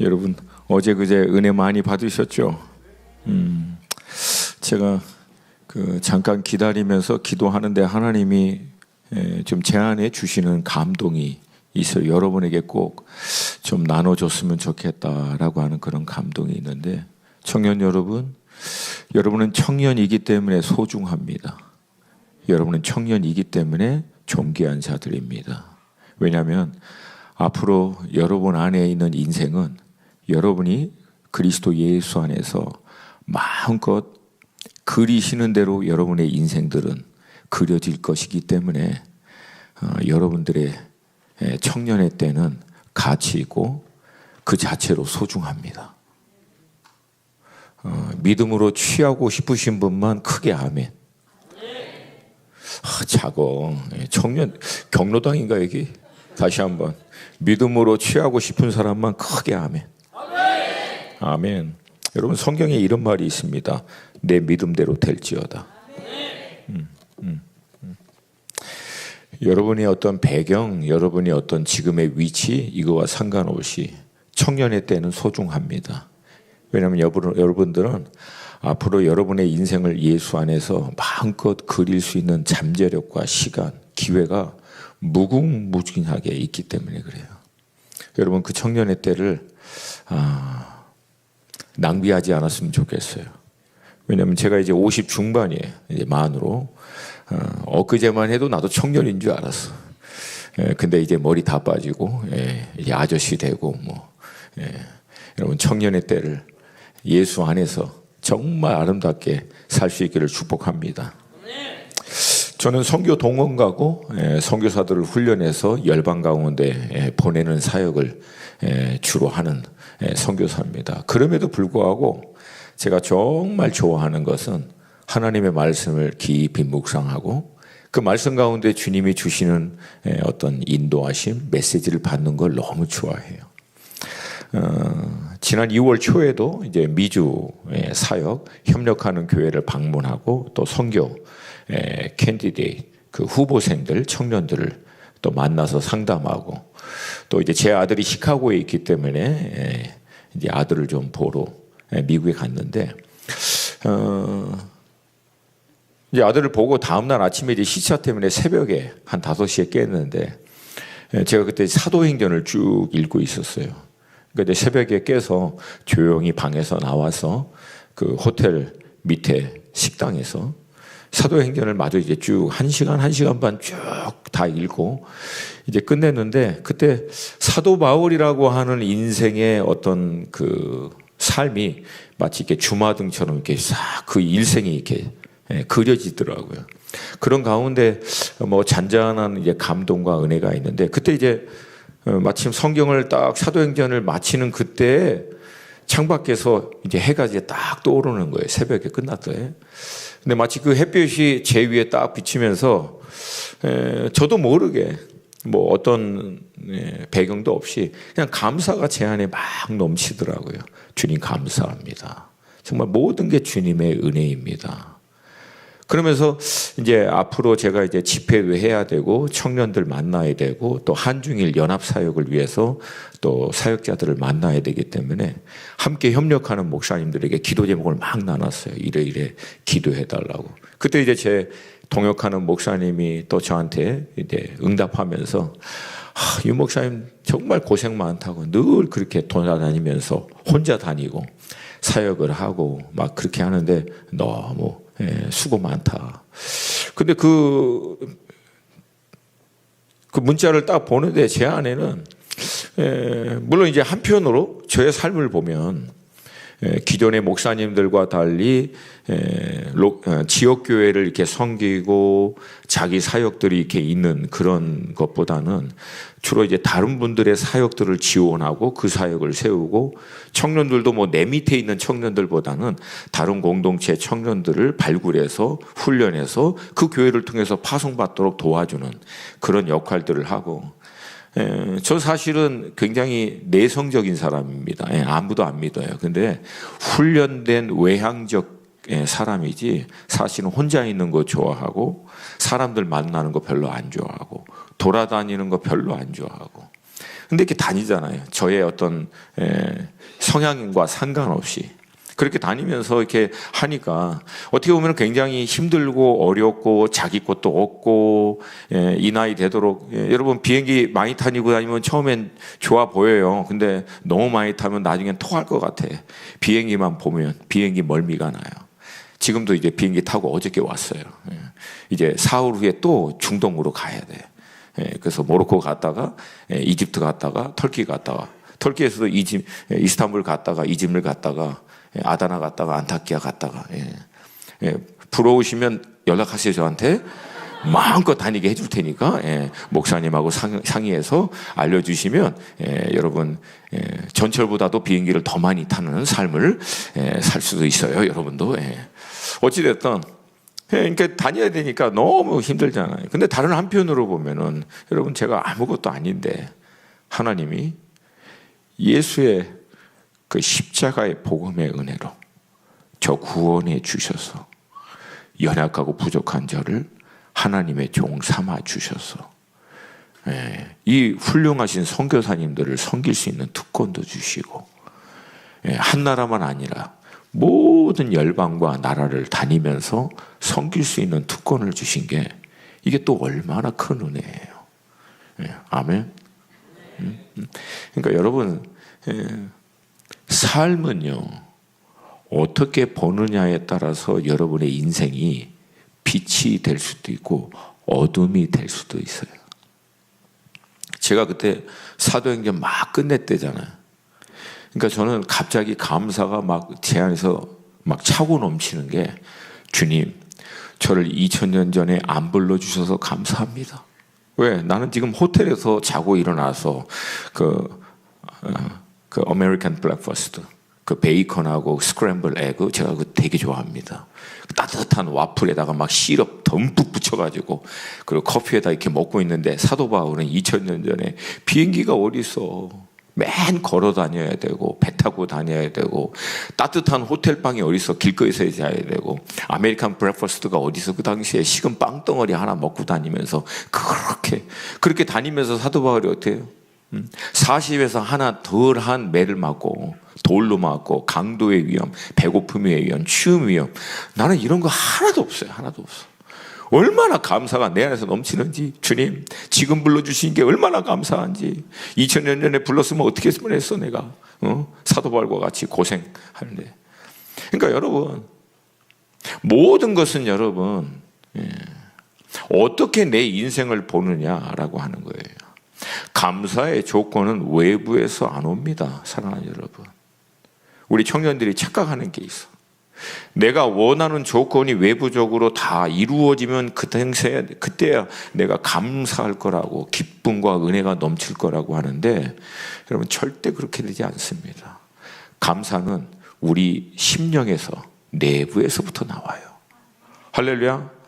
여러분 어제 그제 은혜 많이 받으셨죠? 제가 잠깐 기다리면서 기도하는데 하나님이 좀 제안해 주시는 감동이 있어요. 여러분에게 꼭 좀 나눠줬으면 좋겠다라고 하는 그런 감동이 있는데, 청년 여러분, 여러분은 청년이기 때문에 소중합니다. 여러분은 청년이기 때문에 존귀한 자들입니다. 왜냐하면 앞으로 여러분 안에 있는 인생은 여러분이 그리스도 예수 안에서 마음껏 그리시는 대로 여러분의 인생들은 그려질 것이기 때문에 여러분들의 청년의 때는 가치 있고 그 자체로 소중합니다. 믿음으로 취하고 싶으신 분만 크게 아멘. 작어. 청년 경로당인가 여기? 다시 한번. 믿음으로 취하고 싶은 사람만 크게 아멘. 아멘. 여러분 성경에 이런 말이 있습니다. 내 믿음대로 될지어다. 여러분의 어떤 배경, 여러분의 어떤 지금의 위치, 이거와 상관없이 청년의 때는 소중합니다. 왜냐하면 여러분들은 앞으로 여러분의 인생을 예수 안에서 마음껏 그릴 수 있는 잠재력과 시간, 기회가 무궁무진하게 있기 때문에 그래요. 여러분 그 청년의 때를 낭비하지 않았으면 좋겠어요. 왜냐하면 제가 이제 50 중반이에요. 이제 만으로. 엊그제만 해도 나도 청년인 줄 알았어. 근데 이제 머리 다 빠지고 이제 아저씨 되고 여러분 청년의 때를 예수 안에서 정말 아름답게 살 수 있기를 축복합니다. 저는 선교 동원 가고 선교사들을 훈련해서 열방 가운데 보내는 사역을 주로 하는 선교사입니다. 그럼에도 불구하고 제가 정말 좋아하는 것은 하나님의 말씀을 깊이 묵상하고 그 말씀 가운데 주님이 주시는 어떤 인도하심, 메시지를 받는 걸 너무 좋아해요. 지난 2월 초에도 이제 미주 사역 협력하는 교회를 방문하고 또 선교 캔디데이트 그 후보생들 청년들을 또 만나서 상담하고 또 이제 제 아들이 시카고에 있기 때문에 이제 아들을 좀 보러 미국에 갔는데 이제 아들을 보고 다음날 아침에 이제 시차 때문에 새벽에 한 5시에 깼는데 제가 그때 사도행전을 쭉 읽고 있었어요. 그러니까 새벽에 깨서 조용히 방에서 나와서 그 호텔 밑에 식당에서 사도행전을 마저 이제 쭉 1시간 반 쭉 다 읽고 이제 끝냈는데 그때 사도 바울이라고 하는 인생의 어떤 그 삶이 마치 이렇게 주마등처럼 이렇게 싹 그 일생이 이렇게 그려지더라고요. 그런 가운데 뭐 잔잔한 이제 감동과 은혜가 있는데 그때 이제 마침 성경을 딱 사도행전을 마치는 그때 창밖에서 이제 해가 이제 딱 떠오르는 거예요. 새벽에 끝났어요. 근데 마치 그 햇볕이 제 위에 딱 비치면서 저도 모르게 뭐 어떤 배경도 없이 그냥 감사가 제 안에 막 넘치더라고요. 주님 감사합니다. 정말 모든 게 주님의 은혜입니다. 그러면서 이제 앞으로 제가 이제 집회도 해야 되고 청년들 만나야 되고 또 한중일 연합 사역을 위해서 또 사역자들을 만나야 되기 때문에 함께 협력하는 목사님들에게 기도 제목을 막 나눴어요. 이래 기도해 달라고. 그때 이제 제 동역하는 목사님이 또 저한테 이제 응답하면서 유 목사님 정말 고생 많다고 늘 그렇게 돌아다니면서 혼자 다니고 사역을 하고 막 그렇게 하는데 너무 수고 많다. 근데 그 문자를 딱 보는데 제 안에는 물론 이제 한편으로 저의 삶을 보면 기존의 목사님들과 달리 지역교회를 이렇게 섬기고 자기 사역들이 이렇게 있는 그런 것보다는 주로 이제 다른 분들의 사역들을 지원하고 그 사역을 세우고 청년들도 뭐 내 밑에 있는 청년들보다는 다른 공동체 청년들을 발굴해서 훈련해서 그 교회를 통해서 파송받도록 도와주는 그런 역할들을 하고 저 사실은 굉장히 내성적인 사람입니다. 아무도 안 믿어요. 근데 훈련된 외향적 사람이지 사실은 혼자 있는 거 좋아하고 사람들 만나는 거 별로 안 좋아하고 돌아다니는 거 별로 안 좋아하고 근데 이렇게 다니잖아요. 저의 어떤 성향과 상관없이. 그렇게 다니면서 이렇게 하니까 어떻게 보면 굉장히 힘들고 어렵고 자기 것도 없고, 이 나이 되도록, 여러분 비행기 많이 타고 다니면 처음엔 좋아 보여요. 근데 너무 많이 타면 나중엔 토할 것 같아. 비행기만 보면 비행기 멀미가 나요. 지금도 이제 비행기 타고 어저께 왔어요. 이제 사흘 후에 또 중동으로 가야 돼. 그래서 모로코 갔다가 이집트 갔다가 터키 갔다가, 터키에서도 이스탄불 갔다가 이집을 갔다가 아다나 갔다가 안타키아 갔다가. 부러우시면 연락하세요. 저한테 마음껏 다니게 해줄 테니까, 목사님하고 상의해서 알려주시면, 여러분 전철보다도 비행기를 더 많이 타는 삶을 살 수도 있어요. 여러분도. 어찌됐든 그러니까 다녀야 되니까 너무 힘들잖아요. 근데 다른 한편으로 보면은, 여러분 제가 아무것도 아닌데 하나님이 예수의 그 십자가의 복음의 은혜로 저 구원해 주셔서 연약하고 부족한 저를 하나님의 종 삼아 주셔서, 이 훌륭하신 선교사님들을 섬길 수 있는 특권도 주시고, 한 나라만 아니라 모든 열방과 나라를 다니면서 섬길 수 있는 특권을 주신 게, 이게 또 얼마나 큰 은혜예요. 아멘. 그러니까 여러분, 삶은요, 어떻게 보느냐에 따라서 여러분의 인생이 빛이 될 수도 있고 어둠이 될 수도 있어요. 제가 그때 사도행전 막 끝냈대잖아요. 그러니까 저는 갑자기 감사가 막 제 안에서 막 차고 넘치는 게, 주님, 저를 2000년 전에 안 불러주셔서 감사합니다. 왜? 나는 지금 호텔에서 자고 일어나서 그 아메리칸 브렉퍼스트, 그 베이컨하고 스크램블 에그, 제가 그거 되게 좋아합니다. 따뜻한 와플에다가 막 시럽 듬뿍 붙여가지고, 그리고 커피에다 이렇게 먹고 있는데, 사도 바울은 2000년 전에 비행기가 어디 있어? 맨 걸어 다녀야 되고, 배 타고 다녀야 되고, 따뜻한 호텔방이 어디 있어? 길거리에서 자야 되고, 아메리칸 브렉퍼스트가 어디 있어? 그 당시에 식은 빵덩어리 하나 먹고 다니면서 그렇게 다니면서 사도 바울이 어때요? 40에서 하나 덜한 매를 맞고, 돌로 맞고, 강도의 위험, 배고픔의 위험, 추움의 위험, 나는 이런 거 하나도 없어요. 하나도 없어. 얼마나 감사가 내 안에서 넘치는지, 주님 지금 불러주신 게 얼마나 감사한지. 2000년 전에 불렀으면 어떻게 했으면 했어 내가, 사도 바울과 같이 고생하는데. 그러니까 여러분, 모든 것은 여러분, 어떻게 내 인생을 보느냐라고 하는 거예요. 감사의 조건은 외부에서 안 옵니다. 사랑하는 여러분, 우리 청년들이 착각하는 게 있어. 내가 원하는 조건이 외부적으로 다 이루어지면 그때야 내가 감사할 거라고, 기쁨과 은혜가 넘칠 거라고 하는데, 여러분 절대 그렇게 되지 않습니다. 감사는 우리 심령에서, 내부에서부터 나와요. 할렐루야.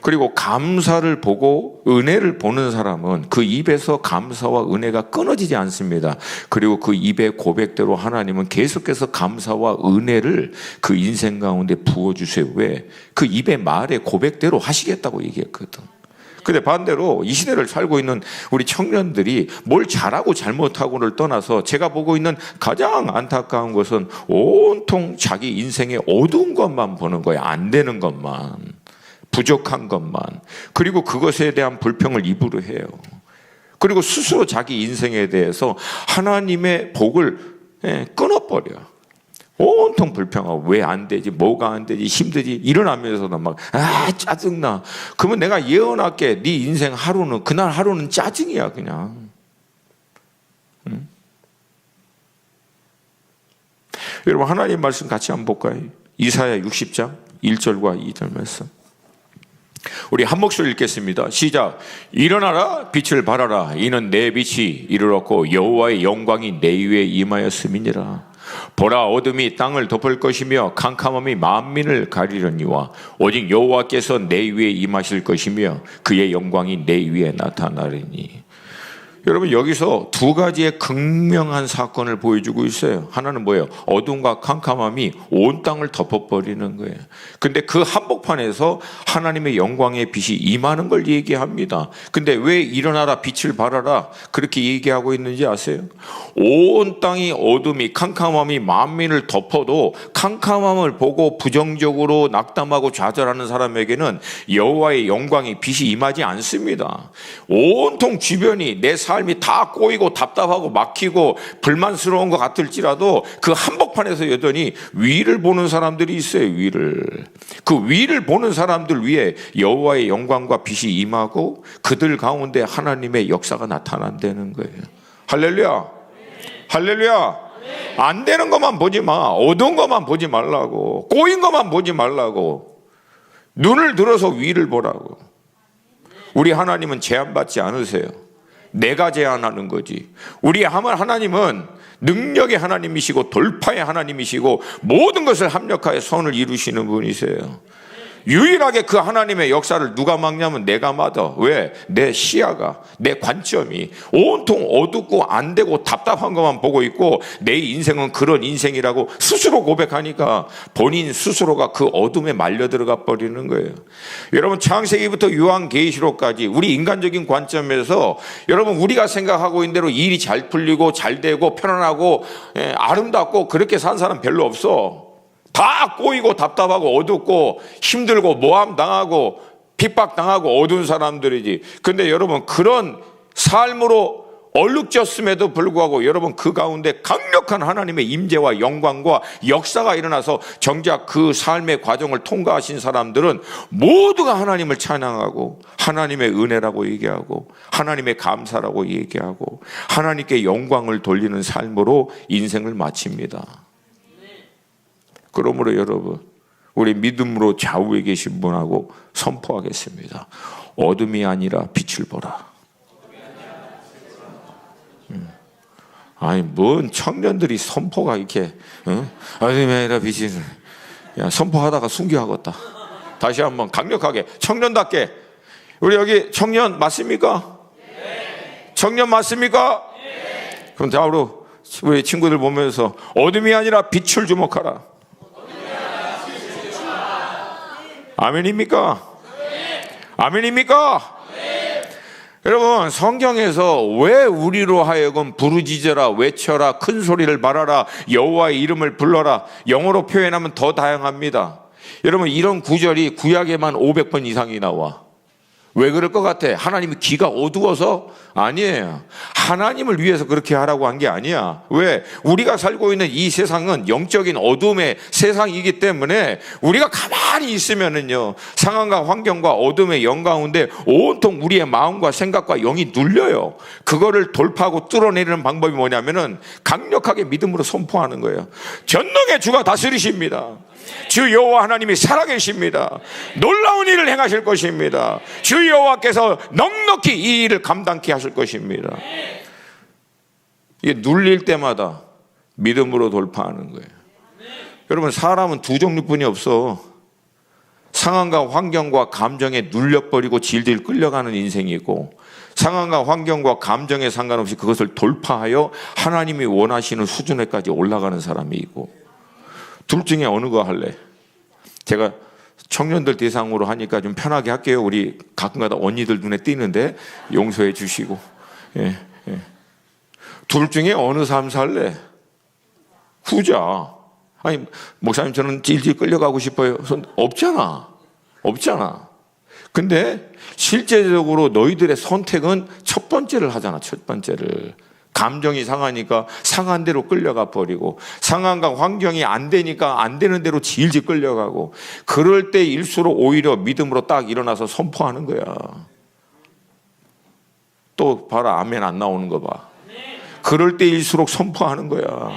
그리고 감사를 보고 은혜를 보는 사람은 그 입에서 감사와 은혜가 끊어지지 않습니다. 그리고 그 입의 고백대로 하나님은 계속해서 감사와 은혜를 그 인생 가운데 부어주세요. 왜? 그 입의 말의 고백대로 하시겠다고 얘기했거든. 근데 반대로 이 시대를 살고 있는 우리 청년들이 뭘 잘하고 잘못하고를 떠나서, 제가 보고 있는 가장 안타까운 것은 온통 자기 인생의 어두운 것만 보는 거예요. 안 되는 것만, 부족한 것만. 그리고 그것에 대한 불평을 입으로 해요. 그리고 스스로 자기 인생에 대해서 하나님의 복을 끊어버려. 온통 불평하고, 왜 안 되지, 뭐가 안 되지, 힘들지, 일어나면서도 막 짜증나. 그러면 내가 예언할게, 네 인생 하루는, 그날 하루는 짜증이야 그냥. 여러분 하나님 말씀 같이 한번 볼까요? 이사야 60장 1절과 2절 말씀, 우리 한 목소리 읽겠습니다. 시작. 일어나라, 빛을 발하라. 이는 내 빛이 이르렀고 여호와의 영광이 내 위에 임하였음이니라. 보라, 어둠이 땅을 덮을 것이며 캄캄함이 만민을 가리려니와 오직 여호와께서 내 위에 임하실 것이며 그의 영광이 내 위에 나타나리니. 여러분 여기서 두 가지의 극명한 사건을 보여주고 있어요. 하나는 뭐예요? 어둠과 캄캄함이 온 땅을 덮어버리는 거예요. 근데 그 한복판에서 하나님의 영광의 빛이 임하는 걸 얘기합니다. 근데 왜 일어나라 빛을 발하라 그렇게 얘기하고 있는지 아세요? 온 땅이 어둠이 캄캄함이 만민을 덮어도 캄캄함을 보고 부정적으로 낙담하고 좌절하는 사람에게는 여호와의 영광이 빛이 임하지 않습니다. 온통 주변이 내 삶이 다 꼬이고 답답하고 막히고 불만스러운 것 같을지라도 그 한복판에서 여전히 위를 보는 사람들이 있어요. 위를. 그 위를 보는 사람들 위에 여호와의 영광과 빛이 임하고 그들 가운데 하나님의 역사가 나타난다는 거예요. 할렐루야. 할렐루야. 안 되는 것만 보지 마. 어두운 것만 보지 말라고. 꼬인 것만 보지 말라고. 눈을 들어서 위를 보라고. 우리 하나님은 제한받지 않으세요. 내가 제한하는 거지. 우리 하나님은 능력의 하나님이시고 돌파의 하나님이시고 모든 것을 합력하여 선을 이루시는 분이세요. 유일하게 그 하나님의 역사를 누가 막냐면 내가 막아. 왜? 내 시야가, 내 관점이 온통 어둡고 안 되고 답답한 것만 보고 있고 내 인생은 그런 인생이라고 스스로 고백하니까 본인 스스로가 그 어둠에 말려 들어가 버리는 거예요. 여러분 창세기부터 요한계시록까지 우리 인간적인 관점에서 여러분 우리가 생각하고 있는 대로 일이 잘 풀리고 잘 되고 편안하고 아름답고 그렇게 산 사람 별로 없어. 다 꼬이고 답답하고 어둡고 힘들고 모함당하고 핍박당하고 어두운 사람들이지. 근데 여러분 그런 삶으로 얼룩졌음에도 불구하고 여러분 그 가운데 강력한 하나님의 임재와 영광과 역사가 일어나서 정작 그 삶의 과정을 통과하신 사람들은 모두가 하나님을 찬양하고 하나님의 은혜라고 얘기하고 하나님의 감사라고 얘기하고 하나님께 영광을 돌리는 삶으로 인생을 마칩니다. 그러므로 여러분 우리 믿음으로 좌우에 계신 분하고 선포하겠습니다. 어둠이 아니라 빛을 보라. 아니 뭔 청년들이 선포가 이렇게 어둠이 아니라 빛을 야 선포하다가 순교하겠다. 다시 한번 강력하게 청년답게 우리 여기 청년 맞습니까? 네. 청년 맞습니까? 네. 그럼 다음으로 우리 친구들 보면서 어둠이 아니라 빛을 주목하라. 아멘입니까? 네. 아멘입니까? 네. 여러분 성경에서 왜 우리로 하여금 부르짖어라 외쳐라 큰 소리를 말하라 여호와의 이름을 불러라 영어로 표현하면 더 다양합니다. 여러분 이런 구절이 구약에만 500번 이상이 나와. 왜 그럴 것 같아? 하나님이 귀가 어두워서? 아니에요. 하나님을 위해서 그렇게 하라고 한 게 아니야. 왜? 우리가 살고 있는 이 세상은 영적인 어둠의 세상이기 때문에 우리가 가만히 있으면은요 상황과 환경과 어둠의 영 가운데 온통 우리의 마음과 생각과 영이 눌려요. 그거를 돌파하고 뚫어내리는 방법이 뭐냐면은 강력하게 믿음으로 선포하는 거예요. 전능의 주가 다스리십니다. 주 여호와 하나님이 살아계십니다. 놀라운 일을 행하실 것입니다. 주 여호와께서 넉넉히 이 일을 감당케 하실 것입니다. 이게 눌릴 때마다 믿음으로 돌파하는 거예요. 여러분 사람은 두 종류뿐이 없어. 상황과 환경과 감정에 눌려버리고 질질 끌려가는 인생이 있고 상황과 환경과 감정에 상관없이 그것을 돌파하여 하나님이 원하시는 수준에까지 올라가는 사람이 있고 둘 중에 어느 거 할래? 제가 청년들 대상으로 하니까 좀 편하게 할게요. 우리 가끔가다 언니들 눈에 띄는데 용서해 주시고. 예, 예. 둘 중에 어느 삶 살래? 후자. 아니 목사님 저는 질질 끌려가고 싶어요. 없잖아. 없잖아. 근데 실제적으로 너희들의 선택은 첫 번째를 하잖아. 첫 번째를. 감정이 상하니까 상한 대로 끌려가 버리고 상황과 환경이 안 되니까 안 되는 대로 질질 끌려가고 그럴 때일수록 오히려 믿음으로 딱 일어나서 선포하는 거야. 또 봐라 아멘 안 나오는 거 봐. 그럴 때일수록 선포하는 거야.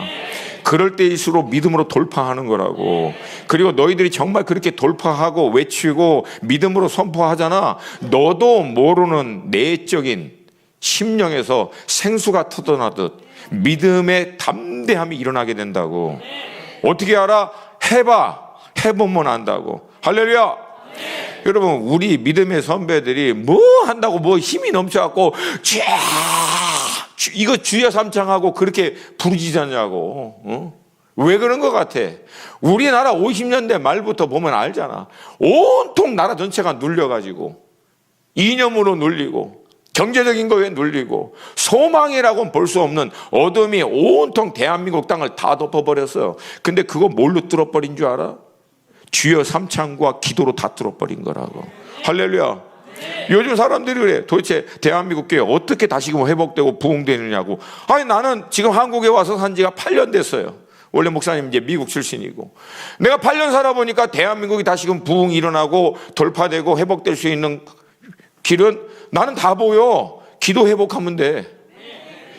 그럴 때일수록 믿음으로 돌파하는 거라고. 그리고 너희들이 정말 그렇게 돌파하고 외치고 믿음으로 선포하잖아. 너도 모르는 내적인 심령에서 생수가 터져나듯 믿음의 담대함이 일어나게 된다고. 어떻게 알아? 해보면 안다고. 할렐루야. 여러분 우리 믿음의 선배들이 뭐 한다고 뭐 힘이 넘쳐갖고 쫙 이거 주여 삼창하고 그렇게 부르짖었냐고. 어? 왜 그런 것 같아? 우리나라 50년대 말부터 보면 알잖아. 온통 나라 전체가 눌려가지고 이념으로 눌리고 경제적인 거에 눌리고 소망이라고는 볼 수 없는 어둠이 온통 대한민국 땅을 다 덮어버렸어요. 근데 그거 뭘로 뚫어버린 줄 알아? 주여 삼창과 기도로 다 뚫어버린 거라고. 할렐루야. 요즘 사람들이 그래. 도대체 대한민국 교회 어떻게 다시금 회복되고 부흥되느냐고. 아니 나는 지금 한국에 와서 산 지가 8년 됐어요. 원래 목사님 이제 미국 출신이고. 내가 8년 살아보니까 대한민국이 다시금 부흥이 일어나고 돌파되고 회복될 수 있는 길은 나는 다 보여. 기도 회복하면 돼.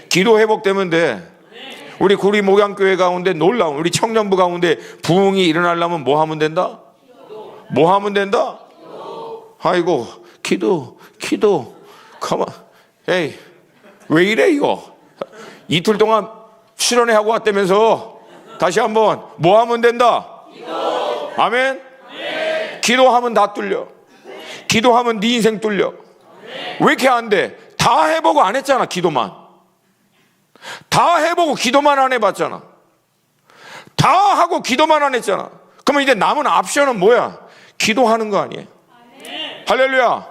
기도 회복되면 돼. 우리 구리 목양교회 가운데 놀라운 우리 청년부 가운데 부흥이 일어나려면 뭐 하면 된다? 뭐 하면 된다? 아이고 기도 가만. 에이 왜 이래 이거. 이틀 동안 수련회 하고 왔다면서. 다시 한번 뭐 하면 된다? 아멘. 기도하면 다 뚫려. 기도하면 네 인생 뚫려. 왜 이렇게 안 돼? 다 해보고 안 했잖아. 기도만 다 해보고 기도만 안 해봤잖아. 다 하고 기도만 안 했잖아. 그러면 이제 남은 옵션은 뭐야? 기도하는 거 아니에요? 할렐루야.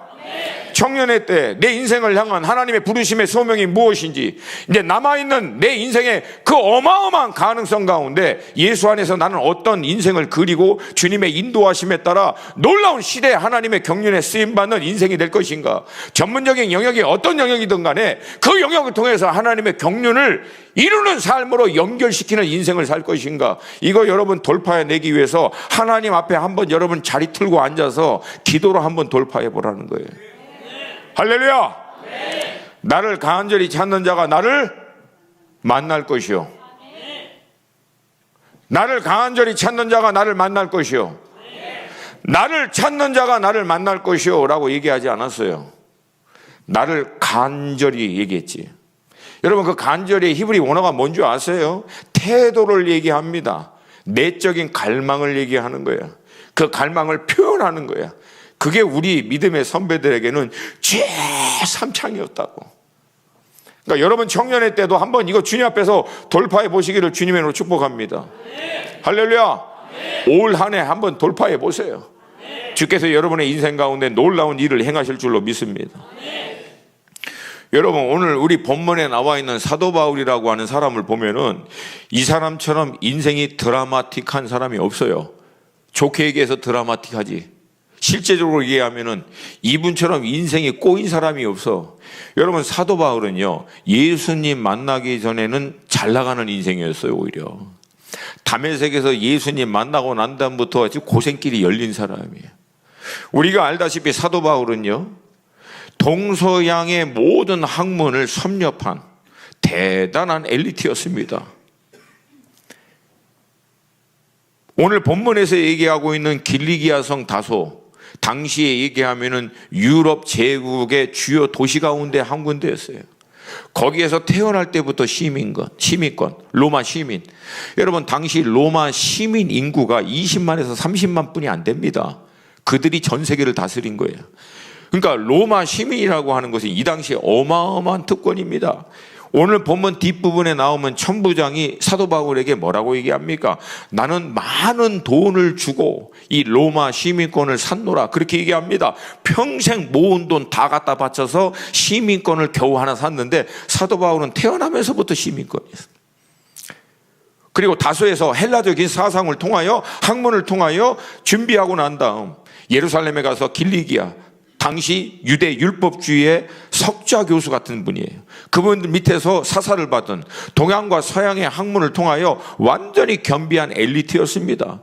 청년의 때 내 인생을 향한 하나님의 부르심의 소명이 무엇인지, 이제 남아있는 내 인생의 그 어마어마한 가능성 가운데 예수 안에서 나는 어떤 인생을 그리고 주님의 인도하심에 따라 놀라운 시대에 하나님의 경륜에 쓰임받는 인생이 될 것인가. 전문적인 영역이 어떤 영역이든 간에 그 영역을 통해서 하나님의 경륜을 이루는 삶으로 연결시키는 인생을 살 것인가. 이거 여러분 돌파해내기 위해서 하나님 앞에 한번 여러분 자리 틀고 앉아서 기도로 한번 돌파해 보라는 거예요. 할렐루야. 나를 간절히 찾는 자가 나를 만날 것이요. 나를 간절히 찾는 자가 나를 만날 것이요. 나를 찾는 자가 나를 만날 것이요 라고 얘기하지 않았어요. 나를 간절히 얘기했지. 여러분 그 간절히 히브리 원어가 뭔지 아세요? 태도를 얘기합니다. 내적인 갈망을 얘기하는 거야. 그 갈망을 표현하는 거야. 그게 우리 믿음의 선배들에게는 최삼창이었다고. 그러니까 여러분 청년의 때도 한번 이거 주님 앞에서 돌파해 보시기를 주님의 이름으로 축복합니다. 할렐루야. 올 한 해 한번 돌파해 보세요. 주께서 여러분의 인생 가운데 놀라운 일을 행하실 줄로 믿습니다. 여러분 오늘 우리 본문에 나와 있는 사도 바울이라고 하는 사람을 보면은 이 사람처럼 인생이 드라마틱한 사람이 없어요. 좋게 얘기해서 드라마틱하지. 실제적으로 얘기하면은 이분처럼 인생이 꼬인 사람이 없어. 여러분 사도 바울은요 예수님 만나기 전에는 잘 나가는 인생이었어요. 오히려 다메섹에서 예수님 만나고 난 다음부터 아주 고생길이 열린 사람이에요. 우리가 알다시피 사도 바울은요 동서양의 모든 학문을 섭렵한 대단한 엘리트였습니다. 오늘 본문에서 얘기하고 있는 길리기아 성 다소, 당시에 얘기하면은 유럽 제국의 주요 도시 가운데 한 군데였어요. 거기에서 태어날 때부터 시민권, 로마 시민. 여러분 당시 로마 시민 인구가 20만에서 30만 뿐이 안 됩니다. 그들이 전 세계를 다스린 거예요. 그러니까 로마 시민이라고 하는 것은 이 당시에 어마어마한 특권입니다. 오늘 본문 뒷부분에 나오면 천부장이 사도 바울에게 뭐라고 얘기합니까? 나는 많은 돈을 주고 이 로마 시민권을 샀노라. 그렇게 얘기합니다. 평생 모은 돈 다 갖다 바쳐서 시민권을 겨우 하나 샀는데 사도 바울은 태어나면서부터 시민권이었어요. 그리고 다소에서 헬라적인 사상을 통하여 학문을 통하여 준비하고 난 다음 예루살렘에 가서 길리기아, 당시 유대 율법주의의 석좌 교수 같은 분이에요. 그분 밑에서 사사를 받은 동양과 서양의 학문을 통하여 완전히 겸비한 엘리트였습니다.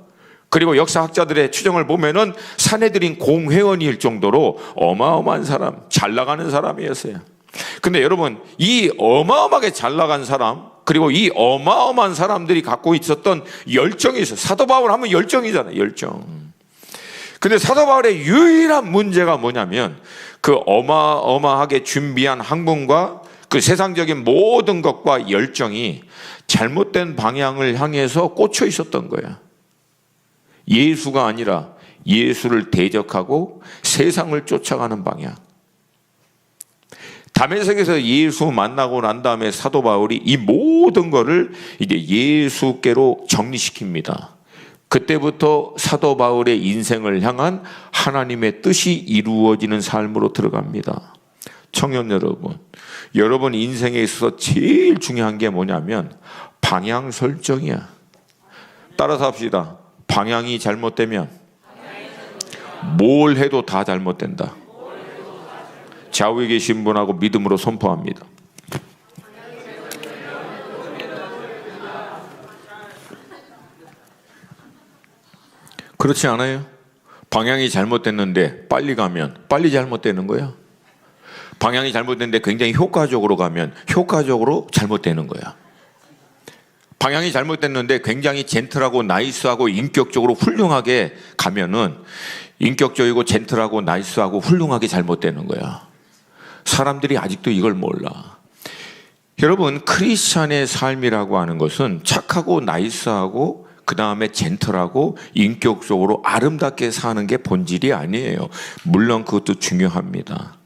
그리고 역사학자들의 추정을 보면은 사내들인 공회원일 정도로 어마어마한 사람, 잘 나가는 사람이었어요. 근데 여러분 이 어마어마하게 잘 나간 사람, 그리고 이 어마어마한 사람들이 갖고 있었던 열정이 있어요. 사도 바울 하면 열정이잖아요. 열정. 근데 사도 바울의 유일한 문제가 뭐냐면 그 어마어마하게 준비한 학문과 그 세상적인 모든 것과 열정이 잘못된 방향을 향해서 꽂혀 있었던 거야. 예수가 아니라 예수를 대적하고 세상을 쫓아가는 방향. 다메섹에서 예수 만나고 난 다음에 사도 바울이 이 모든 거를 이제 예수께로 정리시킵니다. 그때부터 사도 바울의 인생을 향한 하나님의 뜻이 이루어지는 삶으로 들어갑니다. 청년 여러분, 여러분 인생에 있어서 제일 중요한 게 뭐냐면 방향 설정이야. 따라서 합시다. 방향이 잘못되면 뭘 해도 다 잘못된다. 좌우에 계신 분하고 믿음으로 선포합니다. 그렇지 않아요? 방향이 잘못됐는데 빨리 가면 빨리 잘못되는 거야. 방향이 잘못됐는데 굉장히 효과적으로 가면 효과적으로 잘못되는 거야. 방향이 잘못됐는데 굉장히 젠틀하고 나이스하고 인격적으로 훌륭하게 가면은 인격적이고 젠틀하고 나이스하고 훌륭하게 잘못되는 거야. 사람들이 아직도 이걸 몰라. 여러분, 크리스찬의 삶이라고 하는 것은 착하고 나이스하고 그 다음에 젠틀하고 인격적으로 아름답게 사는 게 본질이 아니에요. 물론 그것도 중요합니다.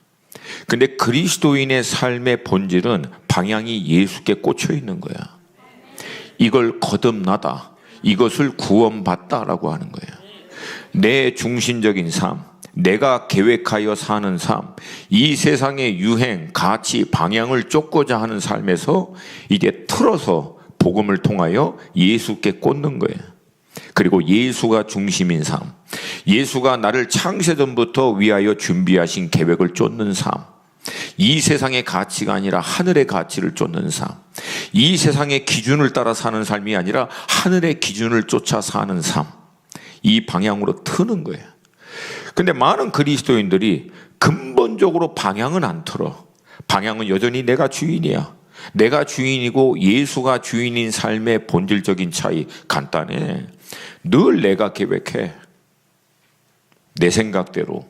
근데 그리스도인의 삶의 본질은 방향이 예수께 꽂혀 있는 거야. 이걸 거듭나다, 이것을 구원받다라고 하는 거야. 내 중심적인 삶, 내가 계획하여 사는 삶, 이 세상의 유행, 가치, 방향을 쫓고자 하는 삶에서 이제 틀어서 복음을 통하여 예수께 꽂는 거예요. 그리고 예수가 중심인 삶, 예수가 나를 창세전부터 위하여 준비하신 계획을 쫓는 삶, 이 세상의 가치가 아니라 하늘의 가치를 쫓는 삶, 이 세상의 기준을 따라 사는 삶이 아니라 하늘의 기준을 쫓아 사는 삶, 이 방향으로 트는 거예요. 근데 많은 그리스도인들이 근본적으로 방향은 안 틀어. 방향은 여전히 내가 주인이야. 내가 주인이고 예수가 주인인 삶의 본질적인 차이 간단해. 늘 내가 계획해. 내 생각대로.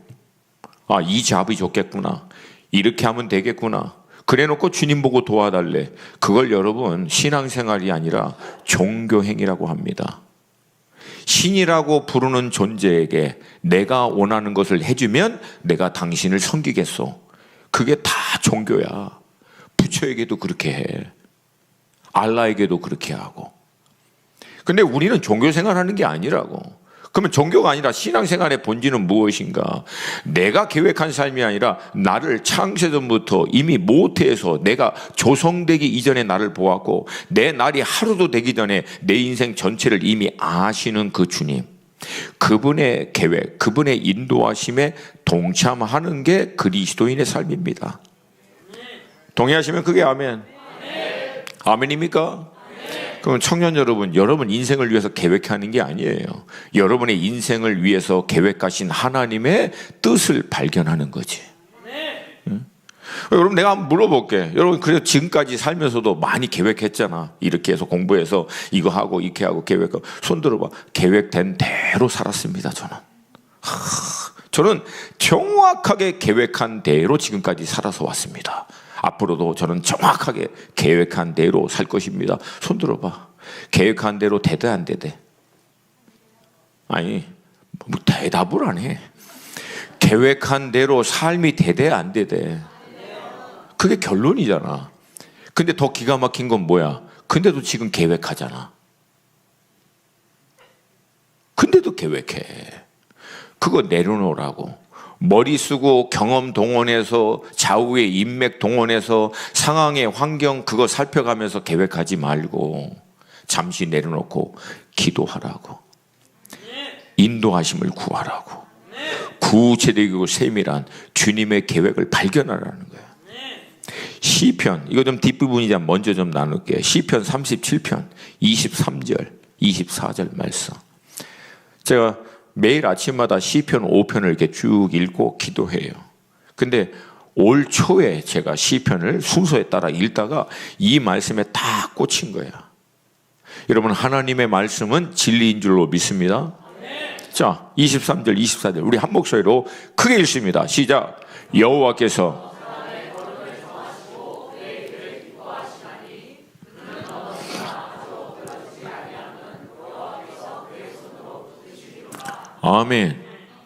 아, 이 잡이 좋겠구나. 이렇게 하면 되겠구나. 그래놓고 주님 보고 도와달래. 그걸 여러분 신앙생활이 아니라 종교행위라고 합니다. 신이라고 부르는 존재에게 내가 원하는 것을 해주면 내가 당신을 섬기겠소. 그게 다 종교야. 부처에게도 그렇게 해. 알라에게도 그렇게 하고. 근데 우리는 종교생활하는 게 아니라고. 그러면 종교가 아니라 신앙생활의 본질은 무엇인가? 내가 계획한 삶이 아니라 나를 창세전부터 이미 모태에서 내가 조성되기 이전에 나를 보았고 내 날이 하루도 되기 전에 내 인생 전체를 이미 아시는 그 주님, 그분의 계획, 그분의 인도하심에 동참하는 게 그리스도인의 삶입니다. 동의하시면 그게 아멘. 아멘입니까? 그럼 청년 여러분, 여러분 인생을 위해서 계획하는 게 아니에요. 여러분의 인생을 위해서 계획하신 하나님의 뜻을 발견하는 거지. 응? 여러분, 내가 한번 물어볼게. 여러분, 그래서 지금까지 살면서도 많이 계획했잖아. 이렇게 해서 공부해서 이거 하고 이렇게 하고 계획하고. 손 들어봐. 계획된 대로 살았습니다, 저는. 저는 정확하게 계획한 대로 지금까지 살아서 왔습니다. 앞으로도 저는 정확하게 계획한 대로 살 것입니다. 손 들어봐. 계획한 대로 되대 안 되대? 아니, 뭐 대답을 안 해. 계획한 대로 삶이 되대 안 되대? 그게 결론이잖아. 근데 더 기가 막힌 건 뭐야? 근데도 지금 계획하잖아. 근데도 계획해. 그거 내려놓으라고. 머리 쓰고 경험 동원해서 좌우의 인맥 동원해서 상황의 환경 그거 살펴가면서 계획하지 말고 잠시 내려놓고 기도하라고. 인도하심을 구하라고. 구체적이고 세밀한 주님의 계획을 발견하라는 거예요. 시편, 이거 좀 뒷부분이자 먼저 좀 나눌게요. 시편 37편 23절 24절 말씀. 제가 매일 아침마다 시편 5편을 이렇게 쭉 읽고 기도해요. 근데 올 초에 제가 시편을 순서에 따라 읽다가 이 말씀에 다 꽂힌 거예요. 여러분, 하나님의 말씀은 진리인 줄로 믿습니다. 자, 23절 24절 우리 한 목소리로 크게 읽습니다. 시작. 여호와께서 아멘.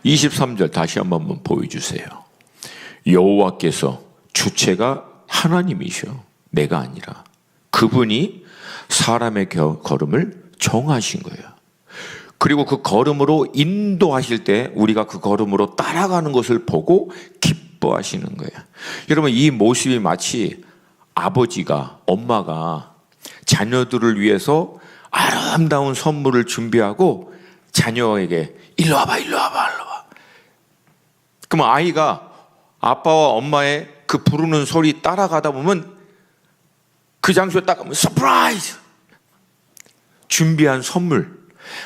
23절 다시 한번 보여주세요. 여호와께서 주체가 하나님이셔. 내가 아니라. 그분이 사람의 걸음을 정하신 거예요. 그리고 그 걸음으로 인도하실 때 우리가 그 걸음으로 따라가는 것을 보고 기뻐하시는 거예요. 여러분, 이 모습이 마치 아버지가, 엄마가 자녀들을 위해서 아름다운 선물을 준비하고 자녀에게 일로 와봐, 일로 와봐, 일로 와. 그러면 아이가 아빠와 엄마의 그 부르는 소리 따라가다 보면 그 장소에 딱 가면 서프라이즈! 준비한 선물.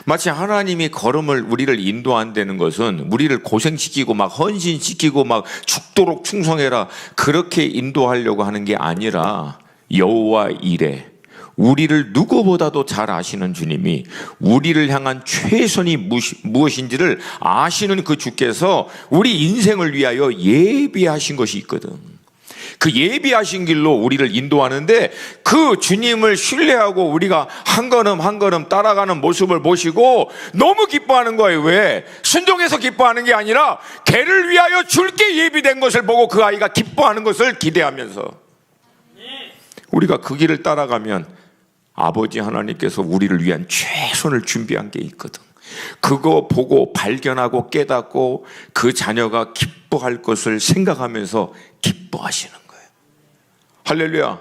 마치 하나님이 걸음을 우리를 인도한다는 것은 우리를 고생시키고 막 헌신시키고 막 죽도록 충성해라 그렇게 인도하려고 하는 게 아니라 여호와 이레, 우리를 누구보다도 잘 아시는 주님이 우리를 향한 최선이 무엇인지를 아시는 그 주께서 우리 인생을 위하여 예비하신 것이 있거든. 그 예비하신 길로 우리를 인도하는데 그 주님을 신뢰하고 우리가 한 걸음 한 걸음 따라가는 모습을 보시고 너무 기뻐하는 거예요. 왜? 순종해서 기뻐하는 게 아니라 걔를 위하여 줄게 예비된 것을 보고 그 아이가 기뻐하는 것을 기대하면서 우리가 그 길을 따라가면 아버지 하나님께서 우리를 위한 최선을 준비한 게 있거든. 그거 보고 발견하고 깨닫고 그 자녀가 기뻐할 것을 생각하면서 기뻐하시는 거예요. 할렐루야.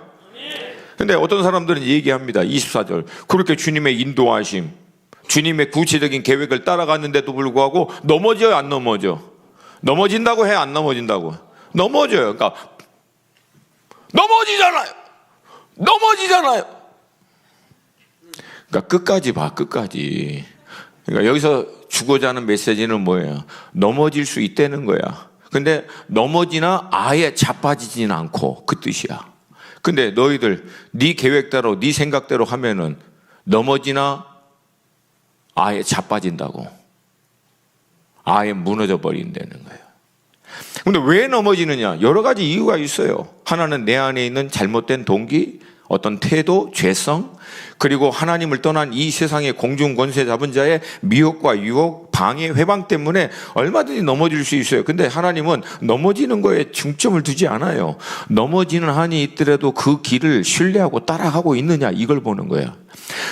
근데 어떤 사람들은 얘기합니다. 24절. 그렇게 주님의 인도하심, 주님의 구체적인 계획을 따라갔는데도 불구하고 넘어져요, 안 넘어져? 넘어진다고 해, 안 넘어진다고? 넘어져요. 그러니까 넘어지잖아요. 그러니까 끝까지 봐, 끝까지. 그러니까 여기서 주고자 하는 메시지는 뭐예요? 넘어질 수 있다는 거야. 근데 넘어지나 아예 자빠지지는 않고 그 뜻이야. 근데 너희들 네 계획대로 네 생각대로 하면은 넘어지나 아예 자빠진다고. 아예 무너져 버린다는 거예요. 근데 왜 넘어지느냐? 여러 가지 이유가 있어요. 하나는 내 안에 있는 잘못된 동기, 어떤 태도, 죄성, 그리고 하나님을 떠난 이 세상의 공중 권세 잡은 자의 미혹과 유혹, 방해, 회방 때문에 얼마든지 넘어질 수 있어요. 근데 하나님은 넘어지는 거에 중점을 두지 않아요. 넘어지는 한이 있더라도 그 길을 신뢰하고 따라가고 있느냐, 이걸 보는 거예요.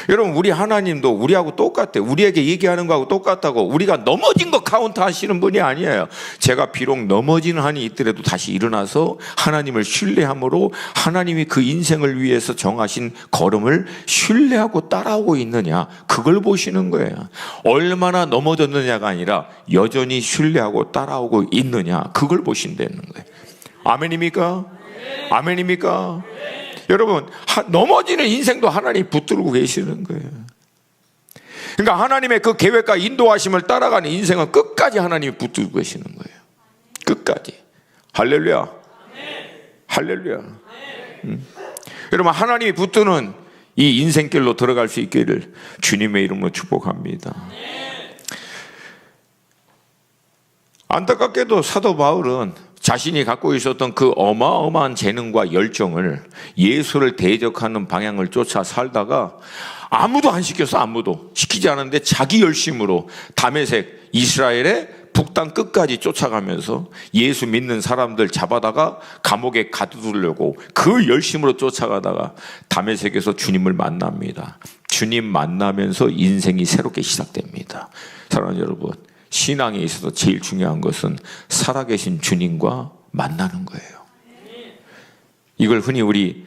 여러분, 우리 하나님도 우리하고 똑같아요. 우리에게 얘기하는 거하고 똑같다고. 우리가 넘어진 거 카운트 하시는 분이 아니에요. 제가 비록 넘어지는 한이 있더라도 다시 일어나서 하나님을 신뢰함으로 하나님이 그 인생을 위해서 정하신 걸음을 신뢰하고 따라오고 있느냐, 그걸 보시는 거예요. 얼마나 넘어졌느냐가 아니라 여전히 신뢰하고 따라오고 있느냐, 그걸 보신다는 거예요. 아멘입니까? 아멘입니까? 여러분, 넘어지는 인생도 하나님이 붙들고 계시는 거예요. 그러니까 하나님의 그 계획과 인도하심을 따라가는 인생은 끝까지 하나님이 붙들고 계시는 거예요. 끝까지. 할렐루야. 할렐루야. 여러분, 하나님이 붙드는 이 인생길로 들어갈 수 있기를 주님의 이름으로 축복합니다. 안타깝게도 사도 바울은 자신이 갖고 있었던 그 어마어마한 재능과 열정을 예수를 대적하는 방향을 쫓아 살다가 아무도 안 시켰어. 아무도 시키지 않았는데 자기 열심으로 다메섹, 이스라엘의 북단 끝까지 쫓아가면서 예수 믿는 사람들 잡아다가 감옥에 가두려고 그 열심으로 쫓아가다가 다메섹에서 주님을 만납니다. 주님 만나면서 인생이 새롭게 시작됩니다. 사랑하는 여러분, 신앙에 있어서 제일 중요한 것은 살아계신 주님과 만나는 거예요. 이걸 흔히 우리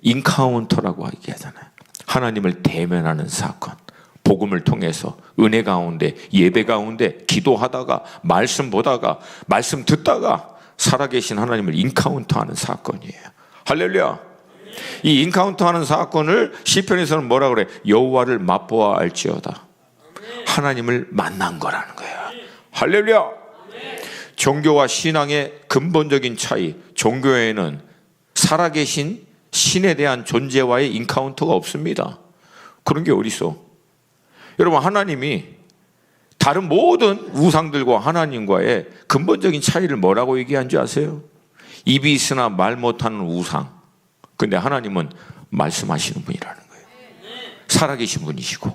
인카운터라고 얘기하잖아요. 하나님을 대면하는 사건. 복음을 통해서 은혜 가운데, 예배 가운데 기도하다가 말씀 보다가 말씀 듣다가 살아계신 하나님을 인카운터하는 사건이에요. 할렐루야. 이 인카운터하는 사건을 시편에서는 뭐라 그래? 여호와를 맛보아 알지어다. 하나님을 만난 거라는 거예요. 할렐루야. 종교와 신앙의 근본적인 차이. 종교에는 살아계신 신에 대한 존재와의 인카운터가 없습니다. 그런 게 어디 있어? 여러분, 하나님이 다른 모든 우상들과 하나님과의 근본적인 차이를 뭐라고 얘기한 줄 아세요? 입이 있으나 말 못하는 우상. 근데 하나님은 말씀하시는 분이라는 거예요. 살아계신 분이시고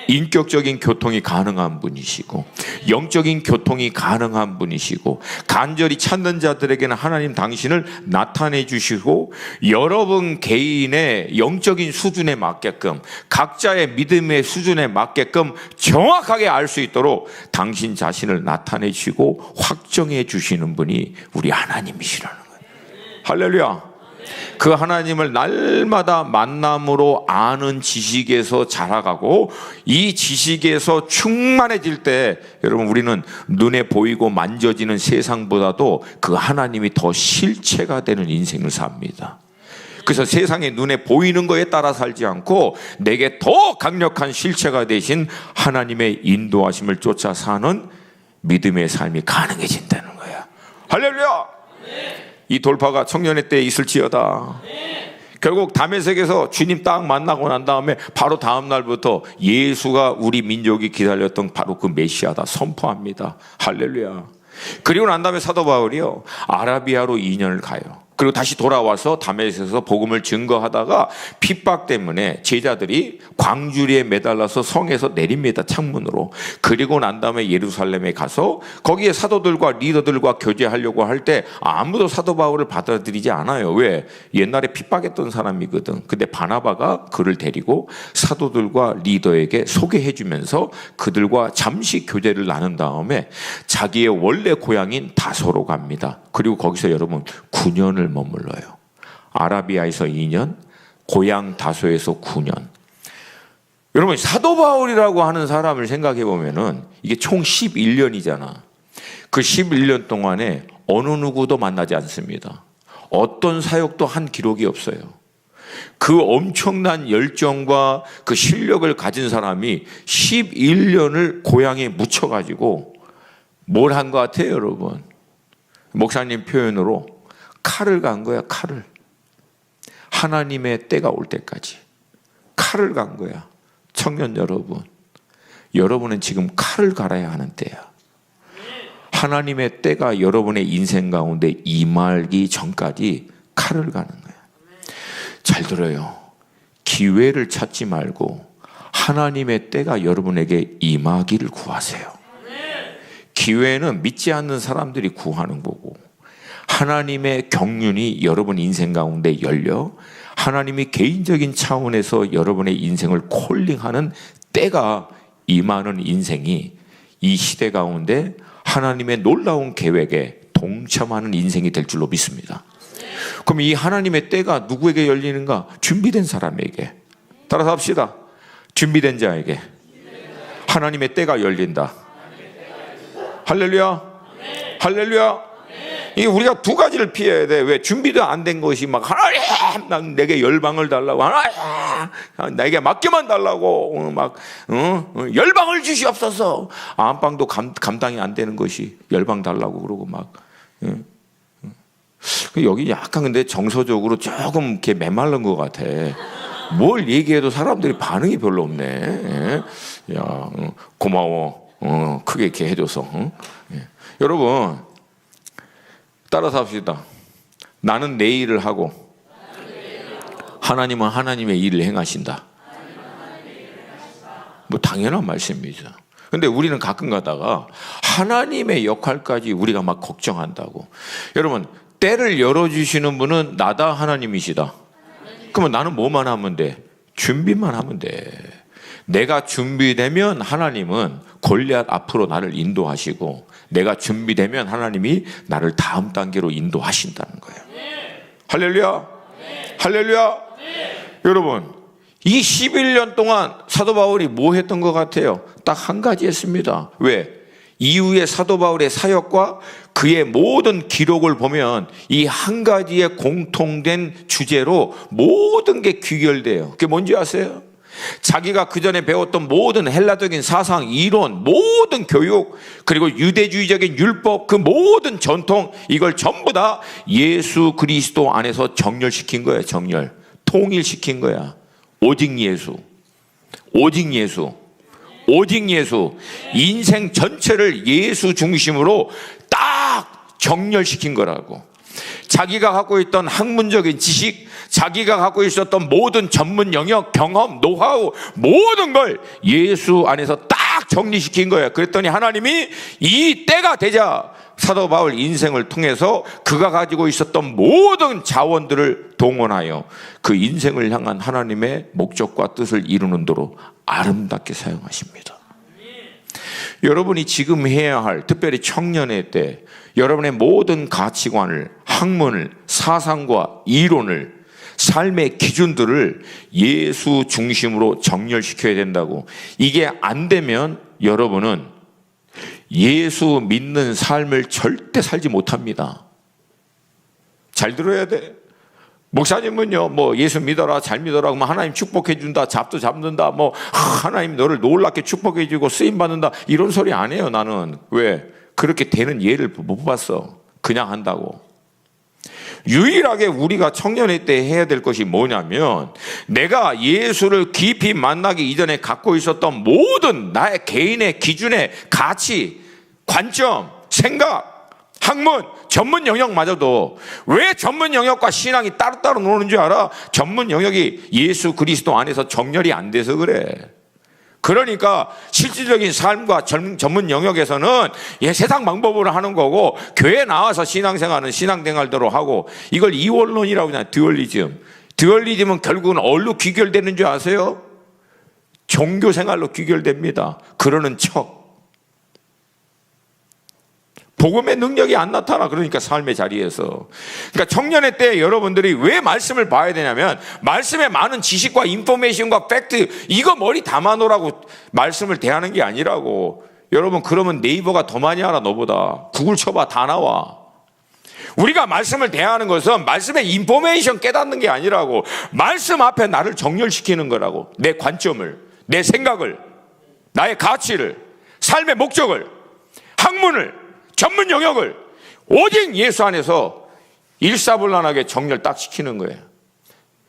인격적인 교통이 가능한 분이시고 영적인 교통이 가능한 분이시고 간절히 찾는 자들에게는 하나님 당신을 나타내 주시고 여러분 개인의 영적인 수준에 맞게끔 각자의 믿음의 수준에 맞게끔 정확하게 알 수 있도록 당신 자신을 나타내 주시고 확정해 주시는 분이 우리 하나님이시라는 거예요. 할렐루야. 그 하나님을 날마다 만남으로 아는 지식에서 자라가고 이 지식에서 충만해질 때 여러분 우리는 눈에 보이고 만져지는 세상보다도 그 하나님이 더 실체가 되는 인생을 삽니다. 그래서 세상의 눈에 보이는 거에 따라 살지 않고 내게 더 강력한 실체가 되신 하나님의 인도하심을 쫓아 사는 믿음의 삶이 가능해진다는 거야. 할렐루야. 이 돌파가 청년의 때에 있을지어다. 결국 다메섹에서 주님 딱 만나고 난 다음에 바로 다음 날부터 예수가 우리 민족이 기다렸던 바로 그 메시아다 선포합니다. 할렐루야. 그리고 난 다음에 사도 바울이요 아라비아로 2년을 가요. 그리고 다시 돌아와서 다메섹에서 복음을 증거하다가 핍박 때문에 제자들이 광주리에 매달려서 성에서 내립니다. 창문으로. 그리고 난 다음에 예루살렘에 가서 거기에 사도들과 리더들과 교제하려고 할 때 아무도 사도 바울을 받아들이지 않아요. 왜? 옛날에 핍박했던 사람이거든. 근데 바나바가 그를 데리고 사도들과 리더에게 소개해 주면서 그들과 잠시 교제를 나눈 다음에 자기의 원래 고향인 다소로 갑니다. 그리고 거기서 여러분 9년을 머물러요. 아라비아에서 2년, 고향 다소에서 9년. 여러분 사도 바울이라고 하는 사람을 생각해 보면은 이게 총 11년이잖아. 그 11년 동안에 어느 누구도 만나지 않습니다. 어떤 사역도 한 기록이 없어요. 그 엄청난 열정과 그 실력을 가진 사람이 11년을 고향에 묻혀가지고 뭘 한 것 같아요, 여러분? 목사님 표현으로 칼을 간 거야, 칼을. 하나님의 때가 올 때까지 칼을 간 거야. 청년 여러분, 여러분은 지금 칼을 갈아야 하는 때야. 하나님의 때가 여러분의 인생 가운데 임하기 전까지 칼을 가는 거야. 잘 들어요. 기회를 찾지 말고 하나님의 때가 여러분에게 임하기를 구하세요. 기회는 믿지 않는 사람들이 구하는 거고 하나님의 경륜이 여러분 인생 가운데 열려 하나님이 개인적인 차원에서 여러분의 인생을 콜링하는 때가 임하는 인생이 이 시대 가운데 하나님의 놀라운 계획에 동참하는 인생이 될 줄로 믿습니다. 그럼 이 하나님의 때가 누구에게 열리는가? 준비된 사람에게. 따라서 합시다. 준비된 자에게 하나님의 때가 열린다. 할렐루야. 할렐루야. 이 우리가 두 가지를 피해야 돼. 왜? 준비도 안 된 것이 막 하나님 내게 열방을 달라고 하나님 내게 맡겨만 달라고 막 열방을 주시옵소서. 안방도 감당이 안 되는 것이 열방 달라고 그러고 막 여기 약간 근데 정서적으로 조금 이렇게 메말른 것 같아. 뭘 얘기해도 사람들이 반응이 별로 없네. 야 고마워. 크게 이렇게 해줘서. 여러분 따라서 합시다. 나는 내 일을 하고 하나님은 하나님의 일을 행하신다. 뭐 당연한 말씀이죠. 근데 우리는 가끔 가다가 하나님의 역할까지 우리가 막 걱정한다고. 여러분 때를 열어주시는 분은 나다 하나님이시다. 그러면 나는 뭐만 하면 돼? 준비만 하면 돼. 내가 준비되면 하나님은 골리앗 앞으로 나를 인도하시고 내가 준비되면 하나님이 나를 다음 단계로 인도하신다는 거예요. 할렐루야. 할렐루야. 여러분 이 11년 동안 사도 바울이 뭐 했던 것 같아요? 딱 한 가지 했습니다. 왜? 이후의 사도 바울의 사역과 그의 모든 기록을 보면 이 한 가지의 공통된 주제로 모든 게 귀결돼요. 그게 뭔지 아세요? 자기가 그 전에 배웠던 모든 헬라적인 사상, 이론, 모든 교육, 그리고 유대주의적인 율법, 그 모든 전통, 이걸 전부 다 예수 그리스도 안에서 정렬시킨 거예요. 정렬. 통일시킨 거야. 오직 예수. 오직 예수. 오직 예수. 인생 전체를 예수 중심으로 딱 정렬시킨 거라고. 자기가 갖고 있던 학문적인 지식, 자기가 갖고 있었던 모든 전문 영역, 경험, 노하우 모든 걸 예수 안에서 딱 정리시킨 거예요. 그랬더니 하나님이 이 때가 되자 사도 바울 인생을 통해서 그가 가지고 있었던 모든 자원들을 동원하여 그 인생을 향한 하나님의 목적과 뜻을 이루는 도로 아름답게 사용하십니다. 여러분이 지금 해야 할, 특별히 청년의 때 여러분의 모든 가치관을, 학문을, 사상과 이론을, 삶의 기준들을 예수 중심으로 정렬시켜야 된다고. 이게 안 되면 여러분은 예수 믿는 삶을 절대 살지 못합니다. 잘 들어야 돼. 목사님은요, 뭐 예수 믿어라, 잘 믿어라, 그러면 하나님 축복해 준다, 잡도 잡는다, 뭐 하나님 너를 놀랍게 축복해 주고 쓰임 받는다, 이런 소리 안 해요. 나는. 왜? 그렇게 되는 예를 못 봤어. 그냥 한다고. 유일하게 우리가 청년의 때 해야 될 것이 뭐냐면, 내가 예수를 깊이 만나기 이전에 갖고 있었던 모든 나의 개인의 기준의 가치, 관점, 생각, 학문, 전문 영역마저도, 왜 전문 영역과 신앙이 따로따로 노는 줄 알아? 전문 영역이 예수 그리스도 안에서 정렬이 안 돼서 그래. 그러니까 실질적인 삶과 전문 영역에서는 세상 방법으로 하는 거고, 교회 나와서 신앙생활은 신앙생활대로 하고, 이걸 이원론이라고 하잖아요. 듀얼리즘. 듀얼리즘은 결국은 어디로 귀결되는 줄 아세요? 종교생활로 귀결됩니다. 그러는 척. 복음의 능력이 안 나타나. 그러니까 삶의 자리에서. 그러니까 청년의 때 여러분들이 왜 말씀을 봐야 되냐면, 말씀에 많은 지식과 인포메이션과 팩트, 이거 머리 담아놓으라고 말씀을 대하는 게 아니라고. 여러분, 그러면 네이버가 더 많이 알아, 너보다. 구글 쳐봐, 다 나와. 우리가 말씀을 대하는 것은 말씀의 인포메이션 깨닫는 게 아니라고. 말씀 앞에 나를 정렬시키는 거라고. 내 관점을, 내 생각을, 나의 가치를, 삶의 목적을, 학문을, 전문 영역을 오직 예수 안에서 일사불란하게 정렬 딱 시키는 거예요.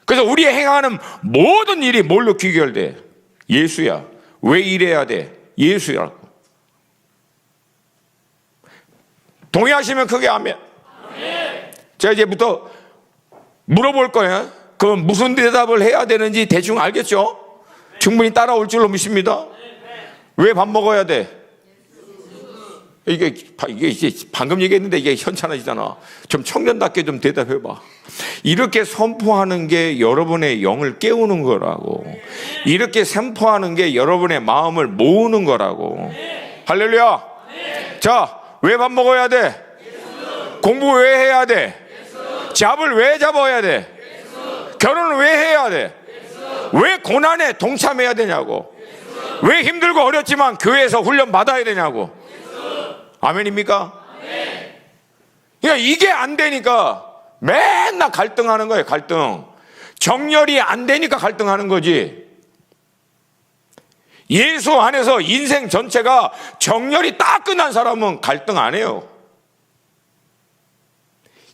그래서 우리의 행하는 모든 일이 뭘로 귀결돼? 예수야. 왜 이래야 돼? 예수야라고. 동의하시면 크게 아멘. 제가 이제부터 물어볼 거예요. 그럼 무슨 대답을 해야 되는지 대충 알겠죠? 충분히 따라올 줄로 믿습니다. 왜 밥 먹어야 돼? 이게 이제 방금 얘기했는데 이게 현찮아지잖아. 좀 청년답게 좀 대답해봐. 이렇게 선포하는 게 여러분의 영을 깨우는 거라고. 이렇게 선포하는 게 여러분의 마음을 모으는 거라고. 할렐루야. 자, 왜 밥 먹어야 돼? 공부 왜 해야 돼? 잡을 왜 잡아야 돼? 결혼을 왜 해야 돼? 왜 고난에 동참해야 되냐고. 왜 힘들고 어렵지만 교회에서 훈련 받아야 되냐고. 아멘입니까? 그러니까 이게 안 되니까 맨날 갈등하는 거예요. 갈등. 정렬이 안 되니까 갈등하는 거지. 예수 안에서 인생 전체가 정렬이 딱 끝난 사람은 갈등 안 해요.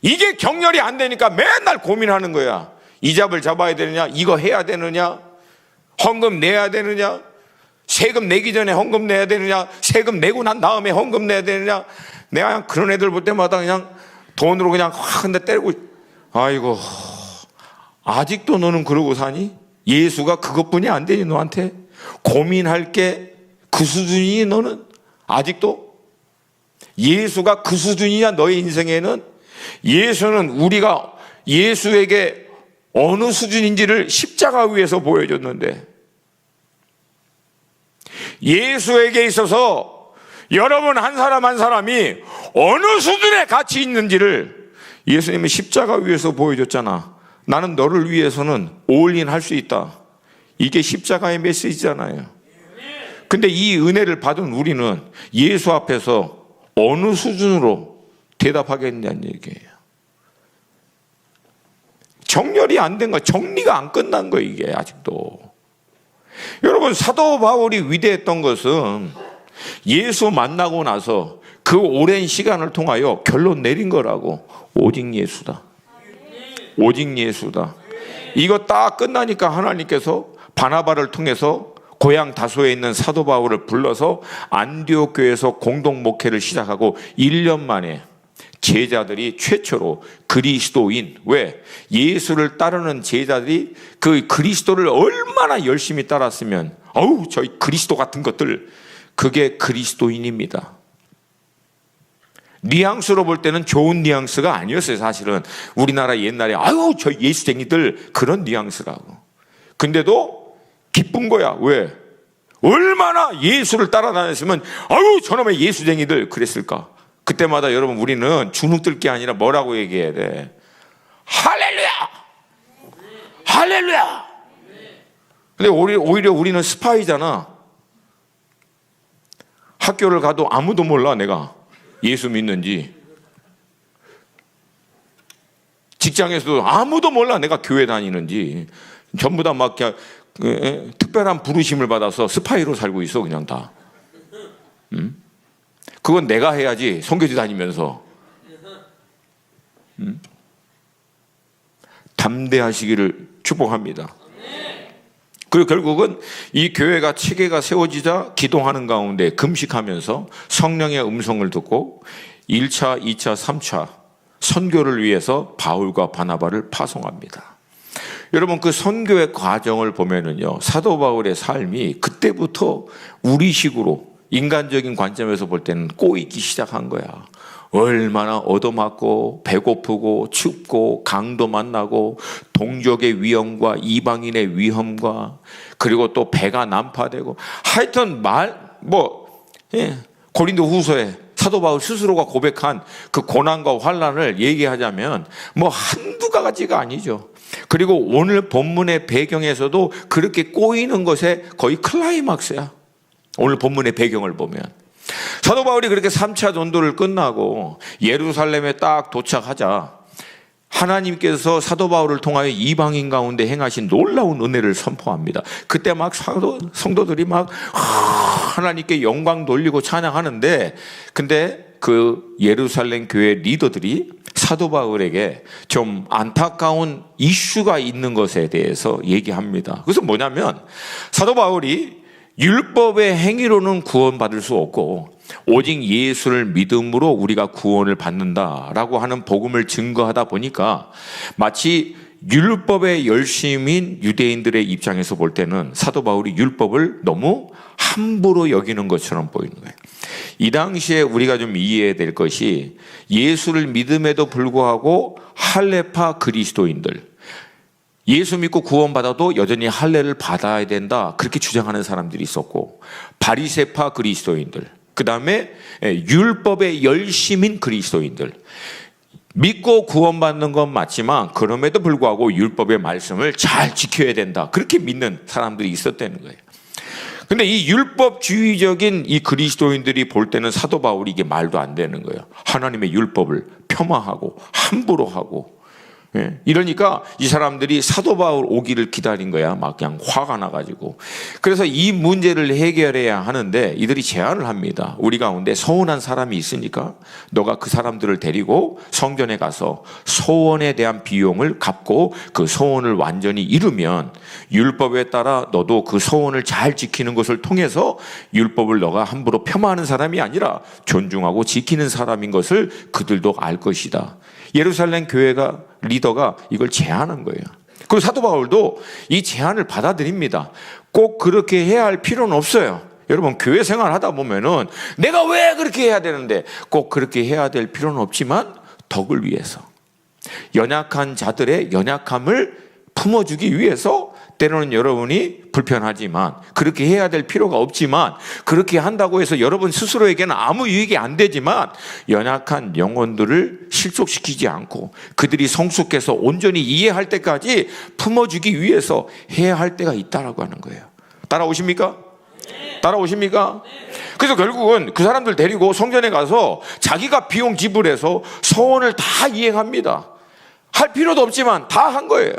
이게 정렬이 안 되니까 맨날 고민하는 거야. 이 잡을 잡아야 되느냐, 이거 해야 되느냐, 헌금 내야 되느냐, 세금 내기 전에 헌금 내야 되느냐, 세금 내고 난 다음에 헌금 내야 되느냐. 내가 그냥 그런 애들 볼 때마다 그냥 돈으로 그냥 확 한 대 때리고, 아이고, 아직도 너는 그러고 사니? 예수가 그것뿐이 안 되니 너한테? 고민할 게 그 수준이니 너는? 아직도? 예수가 그 수준이냐 너의 인생에는? 예수는 우리가 예수에게 어느 수준인지를 십자가 위에서 보여줬는데, 예수에게 있어서 여러분 한 사람 한 사람이 어느 수준의 가치 있는지를 예수님이 십자가 위에서 보여줬잖아. 나는 너를 위해서는 올인 할 수 있다. 이게 십자가의 메시지잖아요. 근데 이 은혜를 받은 우리는 예수 앞에서 어느 수준으로 대답하겠냐는 얘기예요. 정렬이 안 된 거야. 정리가 안 끝난 거예요, 이게 아직도. 여러분, 사도 바울이 위대했던 것은 예수 만나고 나서 그 오랜 시간을 통하여 결론 내린 거라고. 오직 예수다. 오직 예수다. 이거 딱 끝나니까 하나님께서 바나바를 통해서 고향 다소에 있는 사도 바울을 불러서 안디옥 교회에서 공동 목회를 시작하고 1년 만에 제자들이 최초로 그리스도인, 왜? 예수를 따르는 제자들이 그 그리스도를 얼마나 열심히 따랐으면 어우 저희 그리스도 같은 것들, 그게 그리스도인입니다. 뉘앙스로 볼 때는 좋은 뉘앙스가 아니었어요. 사실은 우리나라 옛날에 아유 저 예수쟁이들, 그런 뉘앙스라고. 근데도 기쁜 거야. 왜? 얼마나 예수를 따라다녔으면 아유 저놈의 예수쟁이들 그랬을까. 그때마다 여러분 우리는 주눅 들 게 아니라 뭐라고 얘기해야 돼? 할렐루야! 할렐루야! 근데 오히려 우리는 스파이잖아. 학교를 가도 아무도 몰라 내가 예수 믿는지. 직장에서도 아무도 몰라 내가 교회 다니는지. 전부 다 막 특별한 부르심을 받아서 스파이로 살고 있어 그냥 다. 그건 내가 해야지 선교지 다니면서. 담대하시기를 축복합니다. 그리고 결국은 이 교회가 체계가 세워지자 기도하는 가운데 금식하면서 성령의 음성을 듣고 1차, 2차, 3차 선교를 위해서 바울과 바나바를 파송합니다. 여러분 그 선교의 과정을 보면은요, 사도 바울의 삶이 그때부터 우리식으로 인간적인 관점에서 볼 때는 꼬이기 시작한 거야. 얼마나 얻어맞고 배고프고 춥고 강도 만나고 동족의 위험과 이방인의 위험과 그리고 또 배가 난파되고 하여튼 고린도 후서에 사도 바울 스스로가 고백한 그 고난과 환난을 얘기하자면 한두 가지가 아니죠. 그리고 오늘 본문의 배경에서도 그렇게 꼬이는 것에 거의 클라이막스야. 오늘 본문의 배경을 보면 사도 바울이 그렇게 3차 전도를 끝나고 예루살렘에 딱 도착하자 하나님께서 사도 바울을 통하여 이방인 가운데 행하신 놀라운 은혜를 선포합니다. 그때 막 성도들이 막 하나님께 영광 돌리고 찬양하는데, 근데 그 예루살렘 교회 리더들이 사도 바울에게 좀 안타까운 이슈가 있는 것에 대해서 얘기합니다. 그래서 뭐냐면 사도 바울이 율법의 행위로는 구원받을 수 없고 오직 예수를 믿음으로 우리가 구원을 받는다라고 하는 복음을 증거하다 보니까 마치 율법의 열심인 유대인들의 입장에서 볼 때는 사도 바울이 율법을 너무 함부로 여기는 것처럼 보이는 거예요. 이 당시에 우리가 좀 이해해야 될 것이 예수를 믿음에도 불구하고 할례파 그리스도인들, 예수 믿고 구원받아도 여전히 할례를 받아야 된다 그렇게 주장하는 사람들이 있었고, 바리새파 그리스도인들, 그 다음에 율법의 열심인 그리스도인들, 믿고 구원받는 건 맞지만 그럼에도 불구하고 율법의 말씀을 잘 지켜야 된다 그렇게 믿는 사람들이 있었다는 거예요. 근데 이 율법주의적인 이 그리스도인들이 볼 때는 사도 바울이 이게 말도 안 되는 거예요. 하나님의 율법을 폄하하고 함부로 하고. 이러니까 이 사람들이 사도 바울 오기를 기다린 거야. 막 그냥 화가 나가지고. 그래서 이 문제를 해결해야 하는데 이들이 제안을 합니다. 우리 가운데 서운한 사람이 있으니까 너가 그 사람들을 데리고 성전에 가서 소원에 대한 비용을 갚고 그 소원을 완전히 이루면 율법에 따라 너도 그 소원을 잘 지키는 것을 통해서 율법을 너가 함부로 폄하하는 사람이 아니라 존중하고 지키는 사람인 것을 그들도 알 것이다. 예루살렘 교회가 리더가 이걸 제안한 거예요. 그리고 사도 바울도 이 제안을 받아들입니다. 꼭 그렇게 해야 할 필요는 없어요. 여러분 교회 생활 하다 보면은 내가 왜 그렇게 해야 되는데, 꼭 그렇게 해야 될 필요는 없지만 덕을 위해서, 연약한 자들의 연약함을 품어주기 위해서 때로는 여러분이 불편하지만 그렇게 해야 될 필요가 없지만, 그렇게 한다고 해서 여러분 스스로에게는 아무 유익이 안 되지만 연약한 영혼들을 실족시키지 않고 그들이 성숙해서 온전히 이해할 때까지 품어주기 위해서 해야 할 때가 있다라고 하는 거예요. 따라오십니까? 따라오십니까? 그래서 결국은 그 사람들 데리고 성전에 가서 자기가 비용 지불해서 서원을 다 이행합니다. 할 필요도 없지만 다 한 거예요.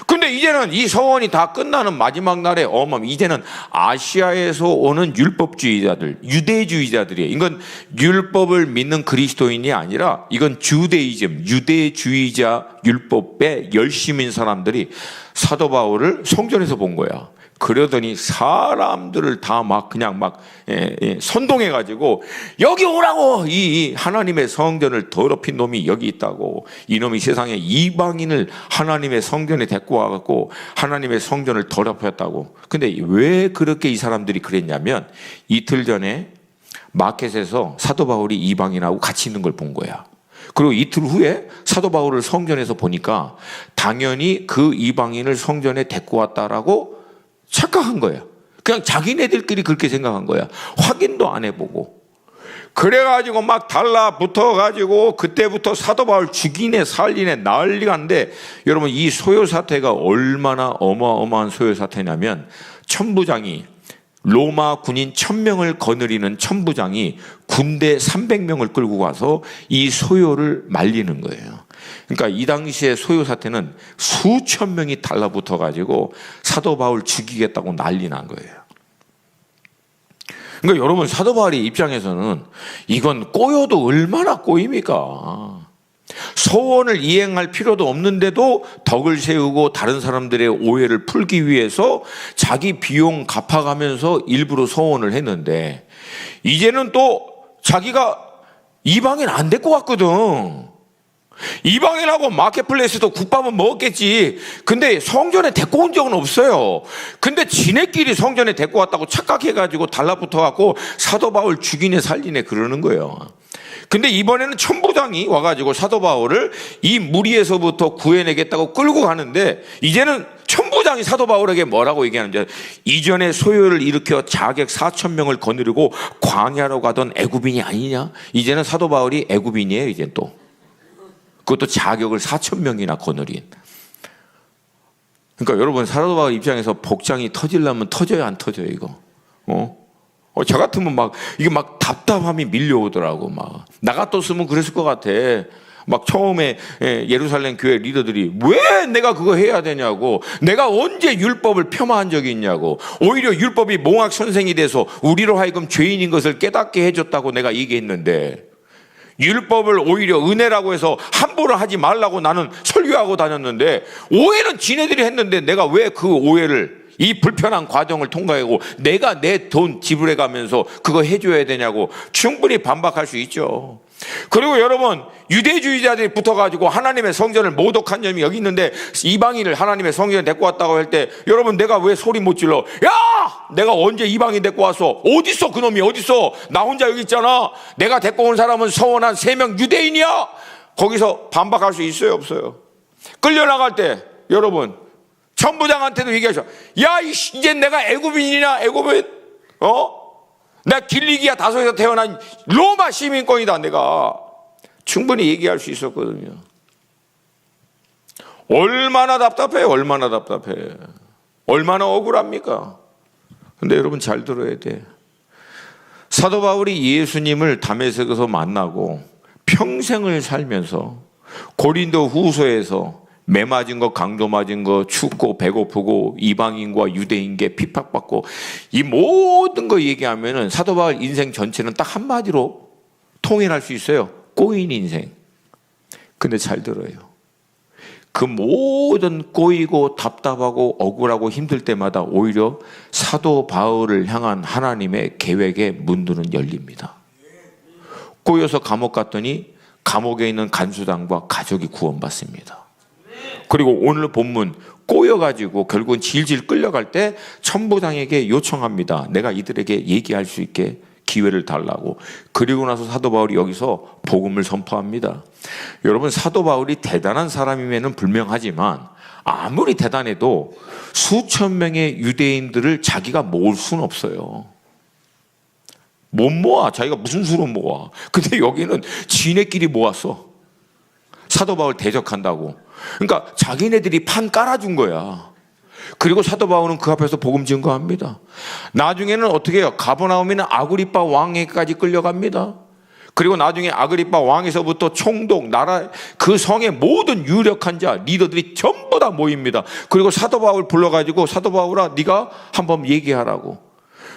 근데 이제는 이 서원이 다 끝나는 마지막 날에 이제는 아시아에서 오는 율법주의자들, 유대주의자들이에요. 이건 율법을 믿는 그리스도인이 아니라 이건 주데이즘, 유대주의자, 율법에 열심인 사람들이 사도 바울을 성전에서 본 거야. 그러더니 사람들을 다 막 그냥 막 선동해가지고 여기 오라고, 이 하나님의 성전을 더럽힌 놈이 여기 있다고. 이놈이 세상에 이방인을 하나님의 성전에 데리고 와갖고 하나님의 성전을 더럽혔다고. 근데 왜 그렇게 이 사람들이 그랬냐면 이틀 전에 마켓에서 사도 바울이 이방인하고 같이 있는 걸 본 거야. 그리고 이틀 후에 사도 바울을 성전에서 보니까 당연히 그 이방인을 성전에 데리고 왔다라고 착각한 거야. 그냥 자기네들끼리 그렇게 생각한 거야. 확인도 안 해보고. 그래가지고 막 달라붙어가지고 그때부터 사도 바울 죽이네 살리네 난리가 난데, 여러분 이 소요 사태가 얼마나 어마어마한 소요 사태냐면, 천부장이 로마 군인 1000명을 거느리는 천부장이 군대 300명을 끌고 가서 이 소요를 말리는 거예요. 그러니까 이 당시에 소요 사태는 수천 명이 달라붙어 가지고 사도 바울 죽이겠다고 난리 난 거예요. 그러니까 여러분, 사도 바울의 입장에서는 이건 꼬여도 얼마나 꼬입니까? 서원을 이행할 필요도 없는데도 덕을 세우고 다른 사람들의 오해를 풀기 위해서 자기 비용 갚아가면서 일부러 서원을 했는데, 이제는 또 자기가 이방인 안 될 것 같거든. 이방인하고 마켓플레이스도 국밥은 먹었겠지. 근데 성전에 데리고 온 적은 없어요. 근데 지네끼리 성전에 데리고 왔다고 착각해가지고 달라붙어갖고 사도 바울 죽이네 살리네 그러는 거예요. 근데 이번에는 천부장이 와가지고 사도 바울을 이 무리에서부터 구해내겠다고 끌고 가는데, 이제는 천부장이 사도 바울에게 뭐라고 얘기하는지, 이전에 소요를 일으켜 자객 4000명을 거느리고 광야로 가던 애굽인이 아니냐? 이제는 사도 바울이 애굽인이에요. 이제 또 그것도 자격을 4000명이나 거느린. 그러니까 여러분, 사도 바울 입장에서 복장이 터지려면 터져야 안 터져요 이거? 저 같으면 막 이게 막 답답함이 밀려오더라고. 막 나 같았으면 그랬을 것 같아. 막 처음에 예루살렘 교회 리더들이 왜 내가 그거 해야 되냐고, 내가 언제 율법을 폄하한 적이 있냐고, 오히려 율법이 몽학 선생이 돼서 우리로 하여금 죄인인 것을 깨닫게 해줬다고 내가 얘기했는데, 율법을 오히려 은혜라고 해서 함부로 하지 말라고 나는 설교하고 다녔는데, 오해는 지네들이 했는데 내가 왜 그 오해를, 이 불편한 과정을 통과하고 내가 내 돈 지불해 가면서 그거 해줘야 되냐고 충분히 반박할 수 있죠. 그리고 여러분, 유대주의자들이 붙어가지고 하나님의 성전을 모독한 점이 여기 있는데, 이방인을 하나님의 성전에 데리고 왔다고 할 때 여러분, 내가 왜 소리 못 질러? 야! 내가 언제 이방인 데리고 왔어? 어딨어 그놈이, 어딨어? 나 혼자 여기 있잖아. 내가 데리고 온 사람은 서원한 3명 유대인이야. 거기서 반박할 수 있어요 없어요? 끌려나갈 때 여러분, 천부장한테도 얘기하셔. 야, 이제 내가 애굽인이냐? 애굽인? 나 길리기아 다소에서 태어난 로마 시민권이다. 내가 충분히 얘기할 수 있었거든요. 얼마나 답답해요. 얼마나 답답해. 얼마나 억울합니까? 근데 여러분 잘 들어야 돼. 사도 바울이 예수님을 다메섹에서 만나고 평생을 살면서 고린도 후서에서 매 맞은 거, 강도 맞은 거, 춥고 배고프고 이방인과 유대인께 핍박받고 이 모든 거 얘기하면은 사도 바울 인생 전체는 딱 한마디로 통일할 수 있어요. 꼬인 인생. 근데 잘 들어요. 그 모든 꼬이고 답답하고 억울하고 힘들 때마다 오히려 사도 바울을 향한 하나님의 계획의 문들은 열립니다. 꼬여서 감옥 갔더니 감옥에 있는 간수당과 가족이 구원받습니다. 그리고 오늘 본문 꼬여가지고 결국은 질질 끌려갈 때 천부장에게 요청합니다. 내가 이들에게 얘기할 수 있게 기회를 달라고. 그리고 나서 사도 바울이 여기서 복음을 선포합니다. 여러분, 사도 바울이 대단한 사람임에는 불명하지만 아무리 대단해도 수천 명의 유대인들을 자기가 모을 수는 없어요. 못 모아. 자기가 무슨 수로 모아. 근데 여기는 지네끼리 모았어. 사도 바울 대적한다고. 그러니까 자기네들이 판 깔아준 거야. 그리고 사도 바울은 그 앞에서 복음 증거합니다. 나중에는 어떻게 해요? 가버나움에는 아그리빠 왕에게까지 끌려갑니다. 그리고 나중에 아그리빠 왕에서부터 총독, 나라 그 성의 모든 유력한 자, 리더들이 전부 다 모입니다. 그리고 사도 바울 불러가지고 사도 바울아, 네가 한번 얘기하라고.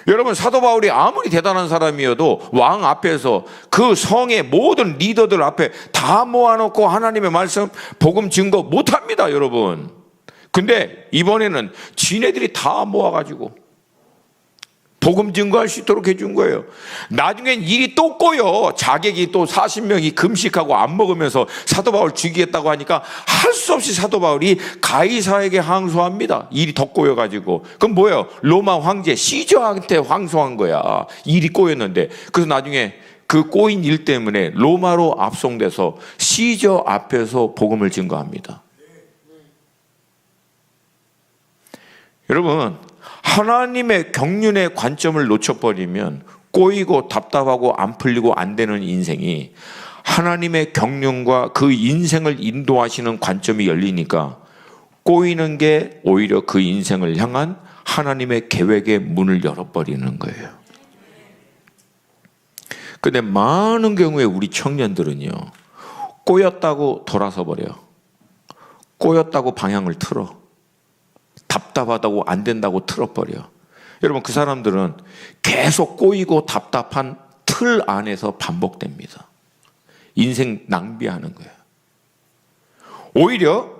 여러분, 사도 바울이 아무리 대단한 사람이어도 왕 앞에서 그 성의 모든 리더들 앞에 다 모아놓고 하나님의 말씀, 복음 증거 못합니다, 여러분. 근데 이번에는 지네들이 다 모아가지고 복음 증거할 수 있도록 해준 거예요. 나중엔 일이 또 꼬여. 자객이 또 40명이 금식하고 안 먹으면서 사도 바울 죽이겠다고 하니까 할 수 없이 사도 바울이 가이사에게 항소합니다. 일이 더 꼬여가지고. 그럼 뭐예요? 로마 황제 시저한테 항소한 거야. 일이 꼬였는데. 그래서 나중에 그 꼬인 일 때문에 로마로 압송돼서 시저 앞에서 복음을 증거합니다. 여러분, 하나님의 경륜의 관점을 놓쳐버리면 꼬이고 답답하고 안 풀리고 안 되는 인생이 하나님의 경륜과 그 인생을 인도하시는 관점이 열리니까 꼬이는 게 오히려 그 인생을 향한 하나님의 계획의 문을 열어버리는 거예요. 근데 많은 경우에 우리 청년들은요, 꼬였다고 돌아서 버려. 꼬였다고 방향을 틀어. 답답하다고 안 된다고 틀어버려. 여러분, 그 사람들은 계속 꼬이고 답답한 틀 안에서 반복됩니다. 인생 낭비하는 거예요. 오히려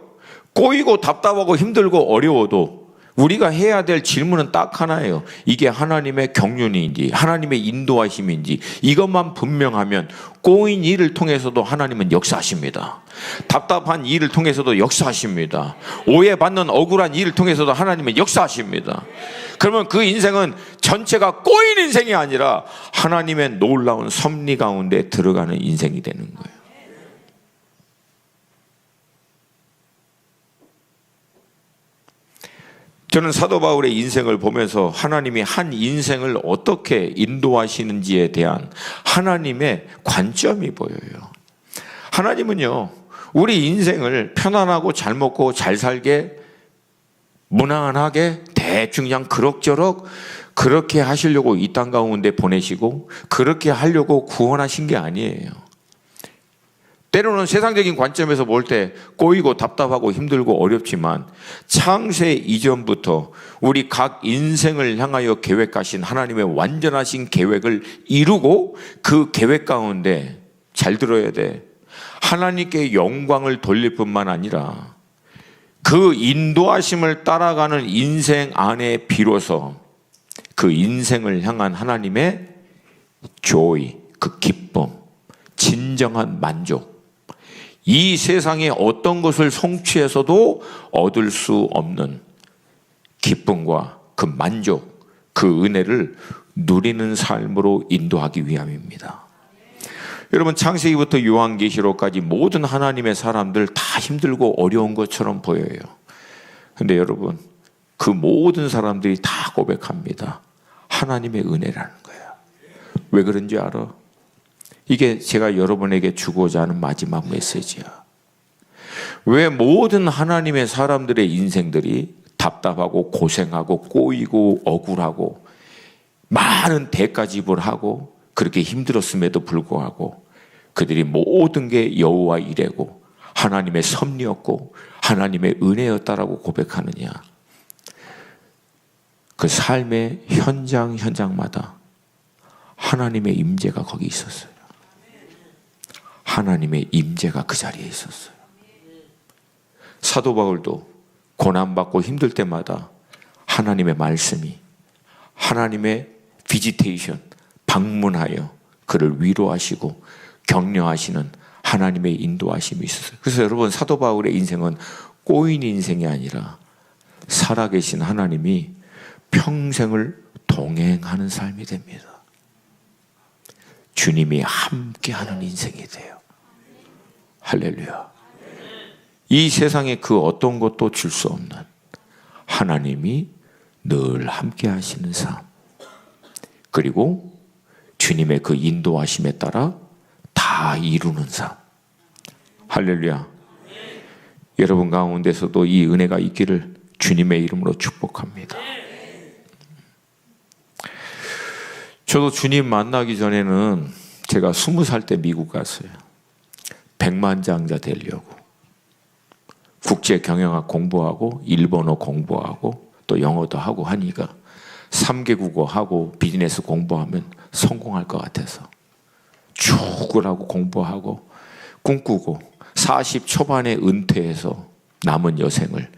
꼬이고 답답하고 힘들고 어려워도 우리가 해야 될 질문은 딱 하나예요. 이게 하나님의 경륜인지 하나님의 인도하심인지 이것만 분명하면 꼬인 일을 통해서도 하나님은 역사하십니다. 답답한 일을 통해서도 역사하십니다. 오해받는 억울한 일을 통해서도 하나님은 역사하십니다. 그러면 그 인생은 전체가 꼬인 인생이 아니라 하나님의 놀라운 섭리 가운데 들어가는 인생이 되는 거예요. 저는 사도 바울의 인생을 보면서 하나님이 한 인생을 어떻게 인도하시는지에 대한 하나님의 관점이 보여요. 하나님은요, 우리 인생을 편안하고 잘 먹고 잘 살게 무난하게 대충 그냥 그럭저럭 그렇게 하시려고 이 땅 가운데 보내시고 그렇게 하려고 구원하신 게 아니에요. 때로는 세상적인 관점에서 볼 때 꼬이고 답답하고 힘들고 어렵지만 창세 이전부터 우리 각 인생을 향하여 계획하신 하나님의 완전하신 계획을 이루고 그 계획 가운데 잘 들어야 돼. 하나님께 영광을 돌릴 뿐만 아니라 그 인도하심을 따라가는 인생 안에 비로소 그 인생을 향한 하나님의 joy, 그 기쁨, 진정한 만족, 이 세상에 어떤 것을 성취해서도 얻을 수 없는 기쁨과 그 만족, 그 은혜를 누리는 삶으로 인도하기 위함입니다. 여러분, 창세기부터 요한계시록까지 모든 하나님의 사람들 다 힘들고 어려운 것처럼 보여요. 근데 여러분, 그 모든 사람들이 다 고백합니다. 하나님의 은혜라는 거예요. 왜 그런지 알아? 이게 제가 여러분에게 주고자 하는 마지막 메시지야. 왜 모든 하나님의 사람들의 인생들이 답답하고 고생하고 꼬이고 억울하고 많은 대가 지불하고 그렇게 힘들었음에도 불구하고 그들이 모든 게 여호와 이레고 하나님의 섭리였고 하나님의 은혜였다라고 고백하느냐? 그 삶의 현장마다 하나님의 임재가 거기 있었어요. 하나님의 임재가 그 자리에 있었어요. 사도 바울도 고난받고 힘들 때마다 하나님의 말씀이, 하나님의 비지테이션, 방문하여 그를 위로하시고 격려하시는 하나님의 인도하심이 있었어요. 그래서 여러분, 사도 바울의 인생은 꼬인 인생이 아니라 살아계신 하나님이 평생을 동행하는 삶이 됩니다. 주님이 함께하는 인생이 돼요. 할렐루야. 이 세상에 그 어떤 것도 줄 수 없는 하나님이 늘 함께하시는 삶, 그리고 주님의 그 인도하심에 따라 다 이루는 삶. 할렐루야. 여러분 가운데서도 이 은혜가 있기를 주님의 이름으로 축복합니다. 저도 주님 만나기 전에는 제가 20살 때 미국 갔어요. 백만장자 되려고. 국제 경영학 공부하고 일본어 공부하고 또 영어도 하고 하니까 3개국어 하고 비즈니스 공부하면 성공할 것 같아서 죽으라고 공부하고 꿈꾸고 40 초반에 은퇴해서 남은 여생을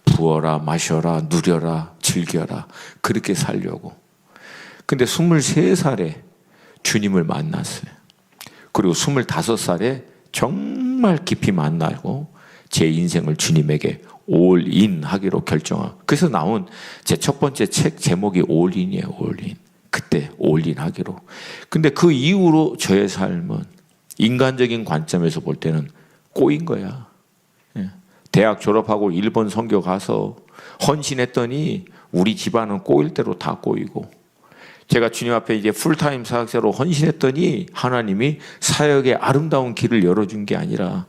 부어라 마셔라 누려라 즐겨라 그렇게 살려고. 근데 23살에 주님을 만났어요. 그리고 25살에 정말 깊이 만나고 제 인생을 주님에게 올인 하기로 결정한. 그래서 나온 제 첫 번째 책 제목이 올인이에요. 올인. 그때 올인 하기로. 근데 그 이후로 저의 삶은 인간적인 관점에서 볼 때는 꼬인 거야. 대학 졸업하고 일본 선교 가서 헌신했더니 우리 집안은 꼬일 대로 다 꼬이고, 제가 주님 앞에 이제 풀타임 사역자로 헌신했더니 하나님이 사역의 아름다운 길을 열어준 게 아니라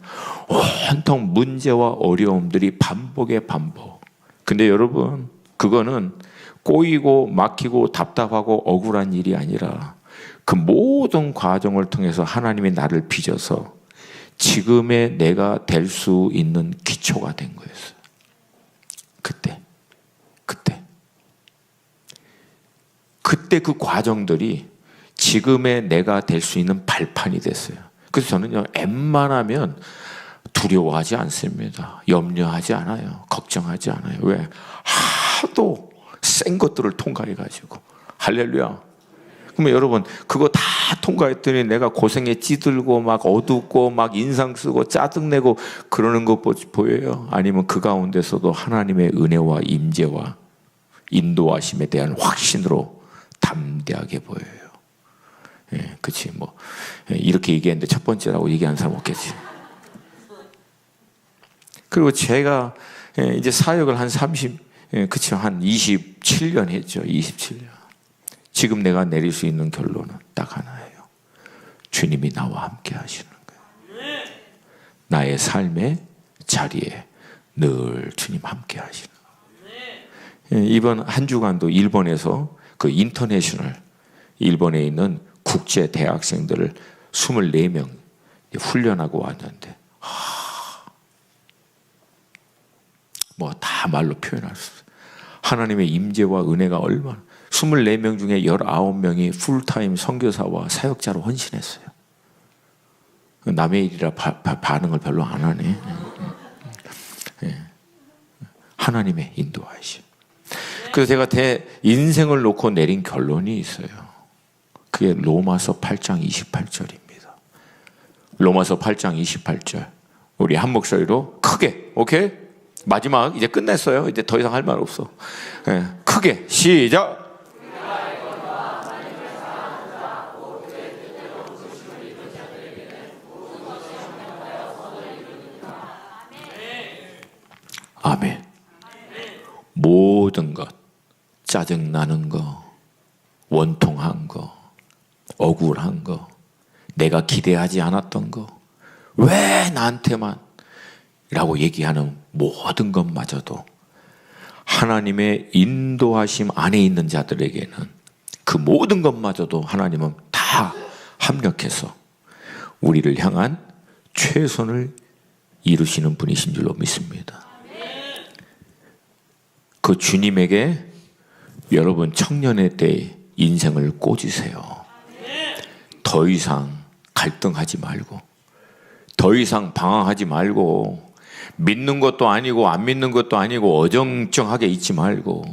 온통 문제와 어려움들이 반복의 반복. 근데 여러분, 그거는 꼬이고 막히고 답답하고 억울한 일이 아니라 그 모든 과정을 통해서 하나님이 나를 빚어서 지금의 내가 될 수 있는 기초가 된 거였어요. 그때 그 과정들이 지금의 내가 될 수 있는 발판이 됐어요. 그래서 저는요, 웬만하면 두려워하지 않습니다. 염려하지 않아요. 걱정하지 않아요. 왜? 하도 센 것들을 통과해가지고. 할렐루야. 그러면 여러분, 그거 다 통과했더니 내가 고생에 찌들고 막 어둡고 막 인상 쓰고 짜증내고 그러는 것 보여요? 아니면 그 가운데서도 하나님의 은혜와 임재와 인도하심에 대한 확신으로 담대하게 보여요. 예, 그치. 뭐, 이렇게 얘기했는데 첫 번째라고 얘기하는 사람 없겠지. 그리고 제가 이제 사역을 한 27년 했죠. 27년. 지금 내가 내릴 수 있는 결론은 딱 하나예요. 주님이 나와 함께 하시는 거예요. 나의 삶의 자리에 늘 주님 함께 하시는 거예요. 이번 한 주간도 일본에서 그 인터내셔널, 일본에 있는 국제 대학생들을 24명 훈련하고 왔는데, 뭐 다 말로 표현할 수 없어요. 하나님의 임재와 은혜가 얼마나. 24명 중에 19명이 풀타임 선교사와 사역자로 헌신했어요. 남의 일이라 반응을 별로 안 하네. 하나님의 인도하심. 그래서 제가 인생을 놓고 내린 결론이 있어요. 그게 로마서 8장 28절입니다. 로마서 8장 28절. 우리 한 목소리로 크게, 오케이? 마지막 이제 끝냈어요. 이제 더 이상 할 말 없어. 크게 시작. 아멘. 모든 것, 짜증나는 거, 원통한 거, 억울한 거, 내가 기대하지 않았던 거, 왜 나한테만 라고 얘기하는 모든 것마저도 하나님의 인도하심 안에 있는 자들에게는 그 모든 것마저도 하나님은 다 합력해서 우리를 향한 최선을 이루시는 분이신 줄로 믿습니다. 그 주님에게 여러분 청년의 때 인생을 꽂으세요. 더 이상 갈등하지 말고, 더 이상 방황하지 말고, 믿는 것도 아니고 안 믿는 것도 아니고 어정쩡하게 있지 말고,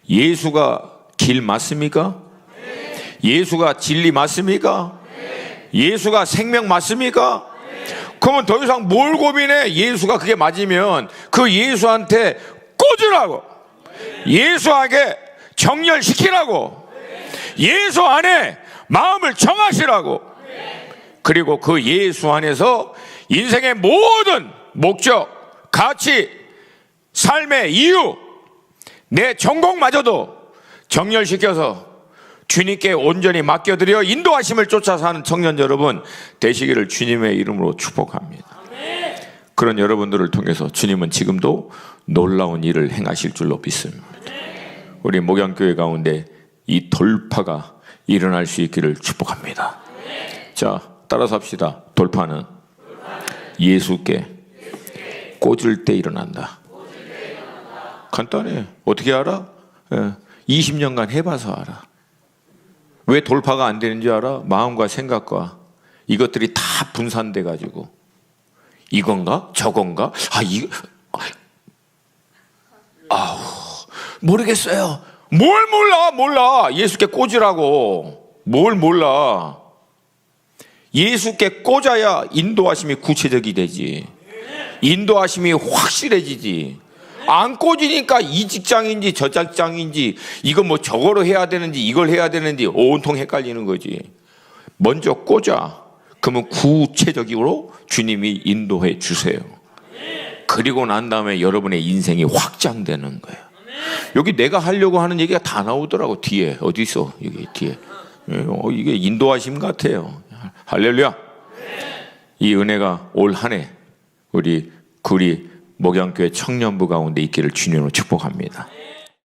예수가 길 맞습니까? 예수가 진리 맞습니까? 예수가 생명 맞습니까? 그러면 더 이상 뭘 고민해? 예수가 그게 맞으면 그 예수한테 꽂으라고, 예수에게 정렬시키라고, 예수 안에 마음을 정하시라고. 그리고 그 예수 안에서 인생의 모든 목적, 가치, 삶의 이유, 내 전공마저도 정렬시켜서 주님께 온전히 맡겨드려 인도하심을 쫓아 사는 청년 여러분 되시기를 주님의 이름으로 축복합니다. 그런 여러분들을 통해서 주님은 지금도 놀라운 일을 행하실 줄로 믿습니다. 우리 목양교회 가운데 이 돌파가 일어날 수 있기를 축복합니다. 자, 따라서 합시다. 돌파는 예수께 꽂을 때 일어난다. 간단해. 어떻게 알아? 20년간 해봐서 알아. 왜 돌파가 안 되는지 알아? 마음과 생각과 이것들이 다 분산돼 가지고 이건가 저건가 모르겠어요. 뭘 몰라. 예수께 꽂으라고. 뭘 몰라. 예수께 꽂아야 인도하심이 구체적이 되지. 인도하심이 확실해지지. 안 꽂으니까 이 직장인지 저 직장인지 이거 뭐 저거로 해야 되는지 이걸 해야 되는지 온통 헷갈리는 거지. 먼저 꽂아. 그러면 구체적으로 주님이 인도해 주세요. 그리고 난 다음에 여러분의 인생이 확장되는 거예요. 여기 내가 하려고 하는 얘기가 다 나오더라고. 뒤에 어디 있어? 여기 뒤에. 이게 인도하심 같아요. 할렐루야. 이 은혜가 올 한 해 우리 구리 목양교회 청년부 가운데 있기를 주님으로 축복합니다.